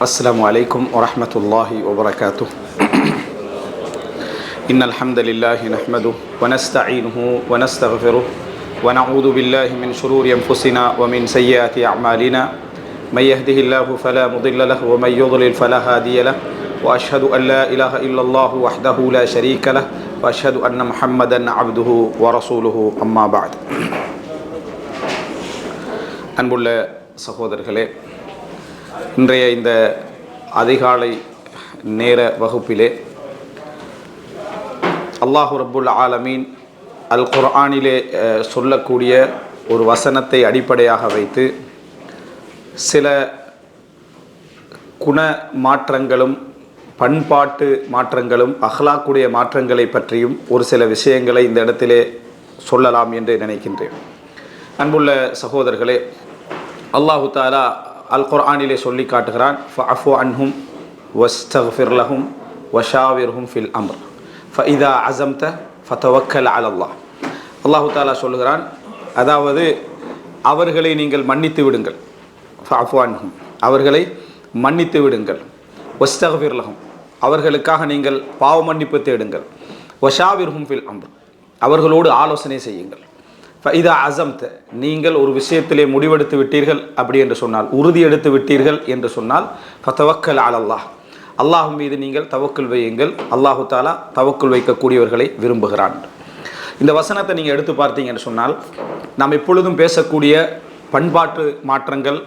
السلام عليكم ورحمة الله وبركاته. إن الحمد لله نحمده ونستعينه ونستغفره ونعوذ بالله من شرور أنفسنا ومن سيئات أعمالنا. من يهده الله فلا مضل له ومن يضلل فلا هادي له وأشهد أن لا إله إلا الله وحده لا شريك له وأشهد أن محمدا عبده ورسوله أما بعد. அன்புள்ள சகோதரர்களே, இன்றைய இந்த அதிகாலை நேர வகுப்பிலே அல்லாஹு ரப்புல் ஆலமீன் அல் குர்ஆனிலே சொல்லக்கூடிய ஒரு வசனத்தை அடிப்படையாக வைத்து சில குண மாற்றங்களும் பண்பாட்டு மாற்றங்களும் அஹ்லாக்குடைய மாற்றங்களை பற்றியும் ஒரு சில விஷயங்களை இந்த இடத்திலே சொல்லலாம் என்று நினைக்கின்றேன். அன்புள்ள சகோதரர்களே, அல்லாஹு தஆலா அல் குர்ஆனிலே சொல்லி காட்டுகிறான், ஃபஅஃபு அன்ஹும் வஸ்தக்ஃபிர் லஹும் வஷாவிர்ஹும் ஃபில் அம்ர் ஃபஇதா அஸம்த ஃபதவக்கல் அலல்லாஹ். அல்லாஹு தஆலா சொல்லுகிறான், அதாவது அவர்களை நீங்கள் மன்னித்து விடுங்கள். ஃபஅஃபு அன்ஹும், அவர்களை மன்னித்து விடுங்கள். வஸ்தக்ஃபிர் லஹும், அவர்களுக்காக நீங்கள் பாவ மன்னிப்பு தேடுங்கள். வஷாவிர்ஹும் ஃபில் அம்ர், அவர்களோடு ஆலோசனை செய்யுங்கள். ஃபஇதா அஸம்த, நீங்கள் ஒரு விஷயத்திலே முடிவெடுத்து விட்டீர்கள் அப்படி என்று சொன்னால், உறுதி எடுத்து விட்டீர்கள் என்று சொன்னால், ஃபதவக்கல் அலல்லாஹ், அல்லாஹ் மீது நீங்கள் தவக்குல் வையுங்கள். அல்லாஹு தஆலா தவக்குல் வைக்கக்கூடியவர்களை விரும்புகிறான். இந்த வசனத்தை நீங்கள் எடுத்து பார்த்தீங்கன்னு சொன்னால், நாம் எப்பொழுதும் பேசக்கூடிய பண்பாட்டு மாற்றங்கள்,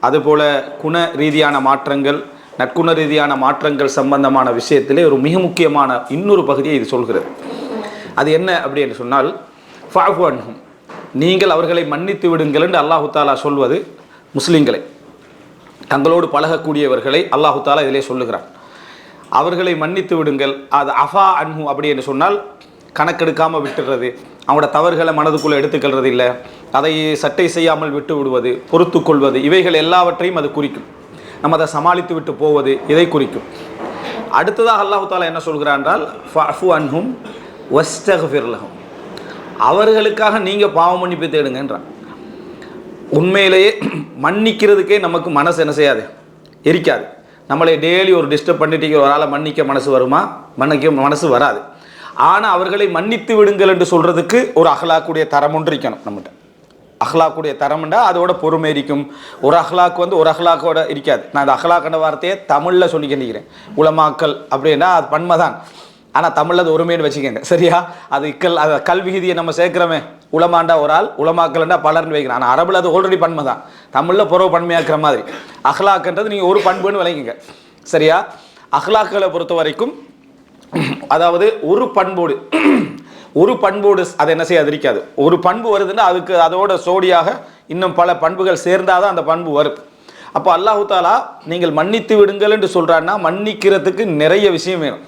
அதுபோல குண ரீதியான மாற்றங்கள், நற்குண ரீதியான மாற்றங்கள் சம்பந்தமான விஷயத்திலே ஒரு மிக முக்கியமான இன்னொரு பகுதியை இது சொல்கிறது. அது என்ன அப்படி என்று சொன்னால், ஃபஅஃபு அன்ஹும், நீங்கள் அவர்களை மன்னித்து விடுங்கள் என்று அல்லாஹு தஆலா சொல்வது முஸ்லிம்களை, தங்களோடு பழகக்கூடியவர்களை அல்லாஹு தஆலா இதிலே சொல்லுகிறான். அவர்களை மன்னித்து விடுங்கள். அது அஃபா அன்ஹு அப்படி என்று சொன்னால் கணக்கெடுக்காமல் விட்டுறது, அவங்களோட தவறுகளை மனதுக்குள்ளே எடுத்துக்கொள்வது இல்லை, அதை சட்டை செய்யாமல் விட்டு விடுவது, பொறுத்து கொள்வது, இவைகள் எல்லாவற்றையும் அது குறிக்கும். நம்ம அதை சமாளித்து விட்டு போவது இதை குறிக்கும். அடுத்ததாக அல்லாஹு தஆலா என்ன சொல்கிறான் என்றால், ஃபஅஃபு அன்ஹும் வஸ்தக்ஃபிர் லஹும், அவர்களுக்காக நீங்கள் பாவ மன்னிப்பு தேடுங்கன்றான். உண்மையிலேயே மன்னிக்கிறதுக்கே நமக்கு மனசு என்ன செய்யாது, இருக்காது. நம்மளை டெய்லி ஒரு டிஸ்டர்ப் பண்ணிட்டு ஒரு ஆளை மன்னிக்க மனசு வருமா? மன்னிக்க மனசு வராது. ஆனால் அவர்களை மன்னித்து விடுங்கள் என்று சொல்கிறதுக்கு ஒரு அஹ்லாக்குடைய தரம் ஒன்று இருக்கணும் நம்மகிட்ட. அஹ்லாக்குடைய தரம்ண்டா அதோட பொறுமை இருக்கும். ஒரு அஹ்லாக்கு ஒரு அஹ்லாக்கோட இருக்காது. நான் இந்த அஹ்லாக்குன்ற வார்த்தையை தமிழில் சொல்லிக்கின்றேன். உலமாக்கல் அப்படின்னா அது பன்மை தான், ஆனால் தமிழில் அது ஒருமைன்னு வச்சுக்கோங்க, சரியா? அது அது கல்விகிதியை நம்ம சேர்க்கிறோமே, உலமாண்டா ஒரு ஆள், உலமாக்கல்ண்டா பலர்னு வைக்கிறேன். ஆனால் அரபில் அது ஆல்ரெடி பன்மை தான், தமிழில் புறவு பன்மையாக்குற மாதிரி. அஹ்லாக்குன்றது நீங்கள் ஒரு பண்புன்னு விளங்கிங்க, சரியா? அஹ்லாக்களை பொறுத்த வரைக்கும் அதாவது ஒரு பண்போடு அது என்ன செய்யாது, இருக்காது. ஒரு பண்பு வருதுன்னா அதுக்கு அதோட சோடியாக இன்னும் பல பண்புகள் சேர்ந்தாதான் அந்த பண்பு வரும். அப்போ அல்லாஹு தஆலா நீங்கள் மன்னித்து விடுங்கள் என்று சொல்கிறான்னா, மன்னிக்கிறதுக்கு நிறைய விஷயம் வேணும்.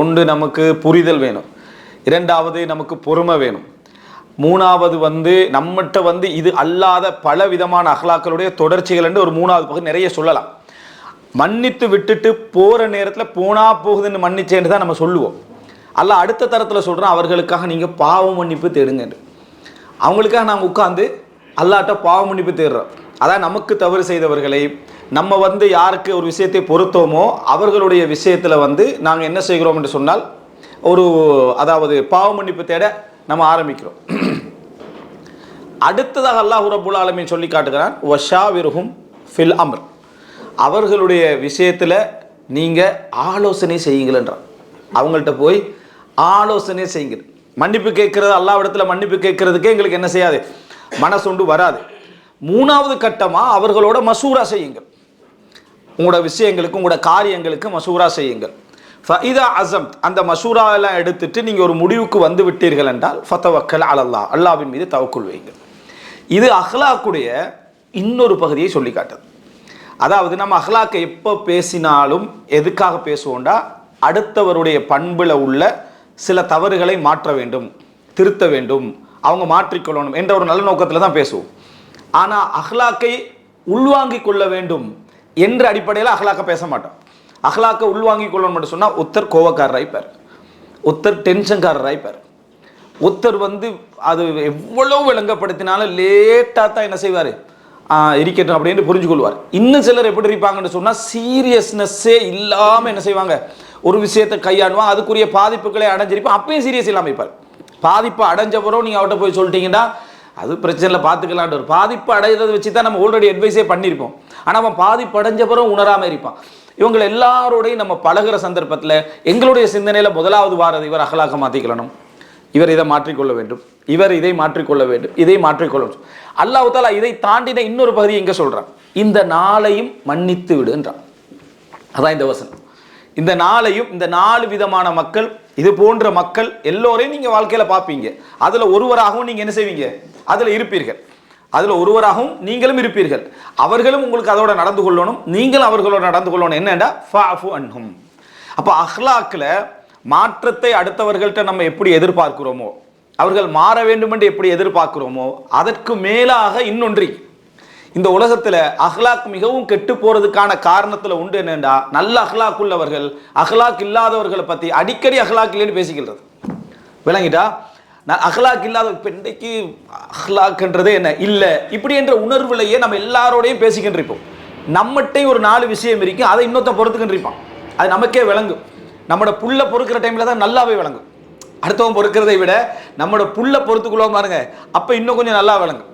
ஒன்று, நமக்கு புரிதல் வேணும். இரண்டாவது, நமக்கு பொறுமை வேணும். மூணாவது நம்மகிட்ட இது அல்லாத பல விதமான அஹ்லாக்களுடைய தொடர்ச்சிகள் என்று ஒரு மூணாவது பகுதி நிறைய சொல்லலாம். மன்னித்து விட்டுட்டு போகிற நேரத்தில் போனா போகுதுன்னு மன்னிச்சேன்னு தான் நம்ம சொல்லுவோம். அல்லாஹ் அடுத்த தரத்தில் சொல்கிறோம், அவர்களுக்காக நீங்கள் பாவ மன்னிப்பு தேடுங்க. அவங்களுக்காக நாங்கள் உட்காந்து அல்லாஹ்ட்ட பாவ மன்னிப்பு தேடுறோம். அதான் நமக்கு தவறு செய்தவர்களை நம்ம யாருக்கு ஒரு விஷயத்தை பொறுத்தோமோ அவர்களுடைய விஷயத்தில் நாங்கள் என்ன செய்கிறோம் என்று சொன்னால், அதாவது பாவ மன்னிப்பு தேட நம்ம ஆரம்பிக்கிறோம். அடுத்ததாக அல்லாஹ் ரப்புல் ஆலமீன் சொல்லி காட்டுகிறான், வஷாவிர்ஹும் ஃபில் அம்ர், அவர்களுடைய விஷயத்தில் நீங்கள் ஆலோசனை செய்யுங்கள்ன்றான். அவங்கள்ட்ட போய் ஆலோசனை செய்யுங்கள். மன்னிப்பு கேட்கறது, அல்லாஹ்விடத்தில் மன்னிப்பு கேட்கறதுக்கே எங்களுக்கு என்ன செய்யாது, மனசொண்டு வராது. மூணாவது கட்டமாக அவர்களோட மசூரா செய்யுங்கள். உங்களோட விஷயங்களுக்கு, உங்களோட காரியங்களுக்கு மசூரா செய்யுங்கள். ஃபஇதா அஸம்த், அந்த மசூரா எல்லாம் எடுத்துட்டு நீங்கள் ஒரு முடிவுக்கு வந்து விட்டீர்கள் என்றால், ஃபதவக்கல் அலல்லாஹ், அல்லாஹ்வின் மீது தவக்குல் வையுங்கள். இது அஹ்லாக்குடைய இன்னொரு பகுதியை சொல்லி காட்டுது. அதாவது நம்ம அஹ்லாக்கை எப்போ பேசினாலும் எதுக்காக பேசுவோண்டா, அடுத்தவருடைய பண்பில் உள்ள சில தவறுகளை மாற்ற வேண்டும், திருத்த வேண்டும், அவங்க மாற்றிக்கொள்ளணும் என்ற ஒரு நல்ல நோக்கத்தில் தான் பேசுவோம். ஆனால் அஹ்லாக்கை உள்வாங்கிக் கொள்ள வேண்டும் என்ற அடிப்படையில் அஹ்லாக்கை பேச மாட்டோம். அஹ்லாக்கை உள்வாங்கிக் கொள்ளணும் மட்டும் சொன்னால், ஒருத்தர் கோவக்காரராய்ப்பார், ஒருத்தர் டென்ஷன்காரராய்ப்பார், ஒருத்தர் அது எவ்வளோ விளங்கப்படுத்தினாலும் லேட்டாக தான் என்ன செய்வார், இருக்கட்டும் அப்படின்னு புரிஞ்சு கொள்வார். இன்னும் சிலர் எப்படி இருப்பாங்கன்னு சொன்னால் சீரியஸ்னஸ்ஸே இல்லாமல் என்ன செய்வாங்க, ஒரு விஷயத்தை கையாடுவாங்க, அதுக்குரிய பாதிப்புகளை அடைஞ்சிருப்போம், அப்பயும் சீரியஸ் இல்லாமல் இருப்பார். பாதிப்பு அடைஞ்சப்பறம் நீங்கள் அவர்கிட்ட போய் சொல்லிட்டீங்கன்னா அது பிரச்சனை பார்த்துக்கலான்ட்டு ஒரு பாதிப்பு அடைகிறத வச்சு தான் நம்ம ஆல்ரெடி அட்வைஸே பண்ணியிருப்போம். ஆனால் அவன் பாதிப்பு அடைஞ்சப்பறம் உணராமல் இருப்பான். இவங்களை எல்லாரோடையும் நம்ம பழகிற சந்தர்ப்பத்தில் எங்களுடைய சிந்தனையில் முதலாவது வாரது இவர் அகலாக மாற்றிக்கணும், இவர் இதை மாற்றிக்கொள்ள வேண்டும், இவர் இதை மாற்றிக்கொள்ள வேண்டும், இதை மாற்றிக்கொள்ள வேண்டும். அல்லாஹ் தஆலா இதை தாண்டின இன்னொரு பகுதி எங்கே சொல்கிறான், இந்த நாளையும் மன்னித்து விடுன்றான். அதான் இந்த வசனம். இந்த நாளையும், இந்த 4 விதமான மக்கள், இது போன்ற மக்கள் எல்லோரையும் நீங்கள் வாழ்க்கையில் பார்ப்பீங்க. அதில் ஒருவராகவும் நீங்கள் என்ன செய்வீங்க, அதில் இருப்பீர்கள். அதில் ஒருவராகவும் நீங்களும் இருப்பீர்கள். அவர்களும் உங்களுக்கு அதோட நடந்து கொள்ளணும், நீங்களும் அவர்களோட நடந்து கொள்ளணும். என்னண்டா ஃபஅஃபு அன்ஹும். அப்போ அஹ்லாக்கில் மாற்றத்தை அடுத்தவர்கள்ட்ட நம்ம எப்படி எதிர்பார்க்கிறோமோ, அவர்கள் மாற வேண்டும் என்று எப்படி எதிர்பார்க்கிறோமோ, அதற்கு மேலாக இன்னொன்றி இந்த உலகத்தில் அஹ்லாக் மிகவும் கெட்டு போறதுக்கான காரணத்தில் உண்டு. என்னண்டா நல்ல அஹ்லாக் உள்ளவர்கள் அஹ்லாக் இல்லாதவர்களை பற்றி அடிக்கடி அஹ்லாக் இல்லைன்னு பேசிக்கிறது. விளங்கிட்டா, நான் அஹ்லாக் இல்லாத இன்றைக்கு அஹ்லாக்ன்றதே என்ன இல்லை இப்படி என்ற உணர்வுலையே நம்ம எல்லாரோடையும் பேசிக்கின்றிருப்போம். நம்மகிட்டையும் ஒரு 4 விஷயம் இருக்கும், அதை இன்னொருத்த பொறுத்துக்கின்றிருப்பான். அது நமக்கே விளங்கும். நம்மளோட புள்ள பொறுக்கிற டைமில் தான் நல்லாவே விளங்கும். அடுத்தவன் பொறுக்கிறதை விட நம்மளோட புள்ள பொறுத்துக்குள்ளோம் பாருங்க, அப்போ இன்னும் கொஞ்சம் நல்லா விளங்கும்.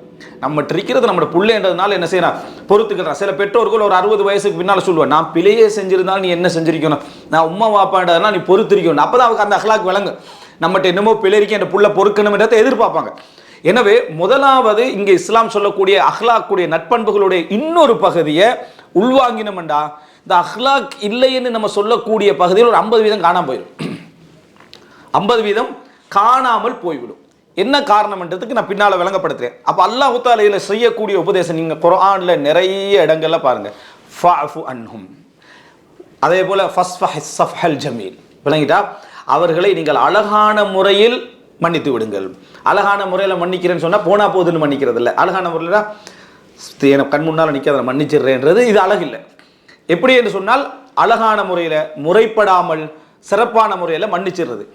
நம்ம இருக்கிறது நம்மளோட புள்ளைன்றதுனால என்ன செய்யறான், பொறுத்துக்கிறான். சில பெற்றோர்கள் ஒரு 60 வயசுக்கு பின்னால் சொல்லுவேன், நான் பிழையே செஞ்சிருந்தாலும் நீ என்ன செஞ்சிருக்கணும், நான் உம்மா வாப்பான்றதுனா நீ பொறுத்திருக்கணும். அப்போ தான் அவருக்கு அந்த அஹ்லாக் விளங்கும். நம்மகிட்ட என்னமோ பிழைக்கு என் புள்ள பொறுக்கணும்ன்றதை எதிர்பார்ப்பாங்க. எனவே முதலாவது இங்கே இஸ்லாம் சொல்லக்கூடிய அஹ்லாக்குடைய நட்பண்புகளுடைய இன்னொரு பகுதியை உள்வாங்கினோம்டா, இந்த அஹ்லாக் இல்லைன்னு நம்ம சொல்லக்கூடிய பகுதியில் ஒரு 50% காணாமல் போயிடும். 50% காணாமல் போய்விடும். என்ன காரணம்ன்றதுக்கு நான் பின்னால் விளங்கப்படுத்துறேன். அப்போ அல்லாஹ் தஆலா செய்யக்கூடிய உபதேசம் நீங்கள் குர்ஆன்ல நிறைய இடங்கள்ல பாருங்க. ஃபஅஃபு அன்ஹும், அதே போல ஃபஸ்ஃபஹிஸ் ஸஃப்ஹல் ஜமீல். விளங்கிட்டா, அவர்களை நீங்கள் அழகான முறையில் மன்னித்து விடுங்கள். அழகான முறையில் மன்னிக்கிறேன்னு சொன்னால் போனா போதுன்னு மன்னிக்கிறது இல்லை. அழகான முறையில் எனக்கு கண் முன்னால் நிற்காத மன்னிச்சிடுறேன்றது இது அழகில்லை. எப்படி என்று சொன்னால் அழகான முறையில், முறைப்படாமல் சிறப்பான முறையில் மன்னிச்சிடுறது.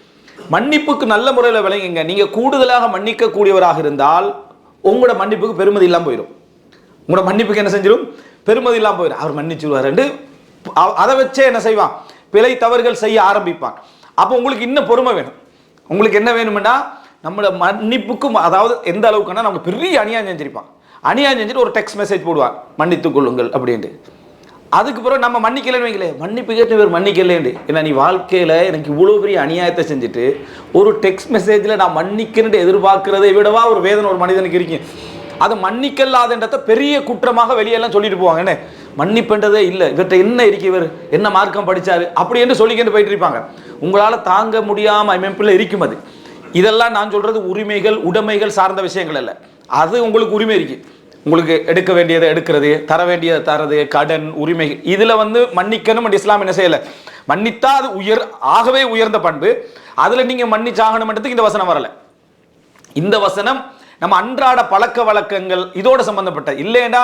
மன்னிப்புக்கு நல்ல முறையில் விளங்குங்க. நீங்கள் கூடுதலாக மன்னிக்க கூடியவராக இருந்தால் உங்களோட மன்னிப்புக்கு பெருமதி இல்லாமல் போயிடும். உங்களோட மன்னிப்புக்கு என்ன செஞ்சிடும், பெருமதி இல்லாமல் போயிடும். அவர் மன்னிச்சுடுவார் அதை வச்சே என்ன செய்வான், பிழை தவறுகள் செய்ய ஆரம்பிப்பான். அப்போ உங்களுக்கு இன்னும் பொறுமை வேணும். உங்களுக்கு என்ன வேணும்னா நம்மளோட மன்னிப்புக்கும், அதாவது எந்த அளவுக்குன்னா நம்ம பெரிய அநியாயம் செஞ்சிருப்பான், அநியாயம் செஞ்சுட்டு ஒரு டெக்ஸ்ட் மெசேஜ் போடுவான், மன்னித்துக் கொள்ளுங்கள் அப்படின்ட்டு. அதுக்கு பிறகு நம்ம மன்னிக்கலன்னு வைங்களே, மன்னிப்பு கேட்டு இவர் மன்னிக்கலேண்டு, ஏன்னா நீ வாழ்க்கையில் எனக்கு இவ்வளோ பெரிய அநியாயத்தை செஞ்சுட்டு ஒரு டெக்ஸ்ட் மெசேஜில் நான் மன்னிக்கணுட்டு எதிர்பார்க்கிறதை விடவா ஒரு வேதனை ஒரு மனிதனுக்கு இருக்கீங்க. அது மன்னிக்கலாதுன்றத பெரிய குற்றமாக வெளியெல்லாம் சொல்லிட்டு போவாங்க. என்ன மன்னிப்புன்றதே இல்லை, இவர்கிட்ட என்ன இருக்கு, இவர் என்ன மார்க்கம் படித்தார் அப்படி என்று சொல்லிக்கிட்டு போயிட்டு இருப்பாங்க. உங்களால் தாங்க முடியாமல் அமைப்பில் இருக்கும். அது இதெல்லாம் நான் சொல்கிறது உரிமைகள் உடைமைகள் சார்ந்த விஷயங்கள் அல்ல. அது உங்களுக்கு உரிமை இருக்கு, உங்களுக்கு எடுக்க வேண்டியதை எடுக்கிறது, தர வேண்டியதை தரது, கடன் உரிமைகள், இதில் மன்னிக்கணும். இஸ்லாம் என்ன செய்யலை, மன்னித்தா அது ஆகவே உயர்ந்த பண்பு. அதில் நீங்கள் மன்னிச்சாகணும்ன்றதுக்கு இந்த வசனம் வரலை. இந்த வசனம் நம்ம அன்றாட பழக்க வழக்கங்கள் இதோட சம்பந்தப்பட்ட இல்லைன்னா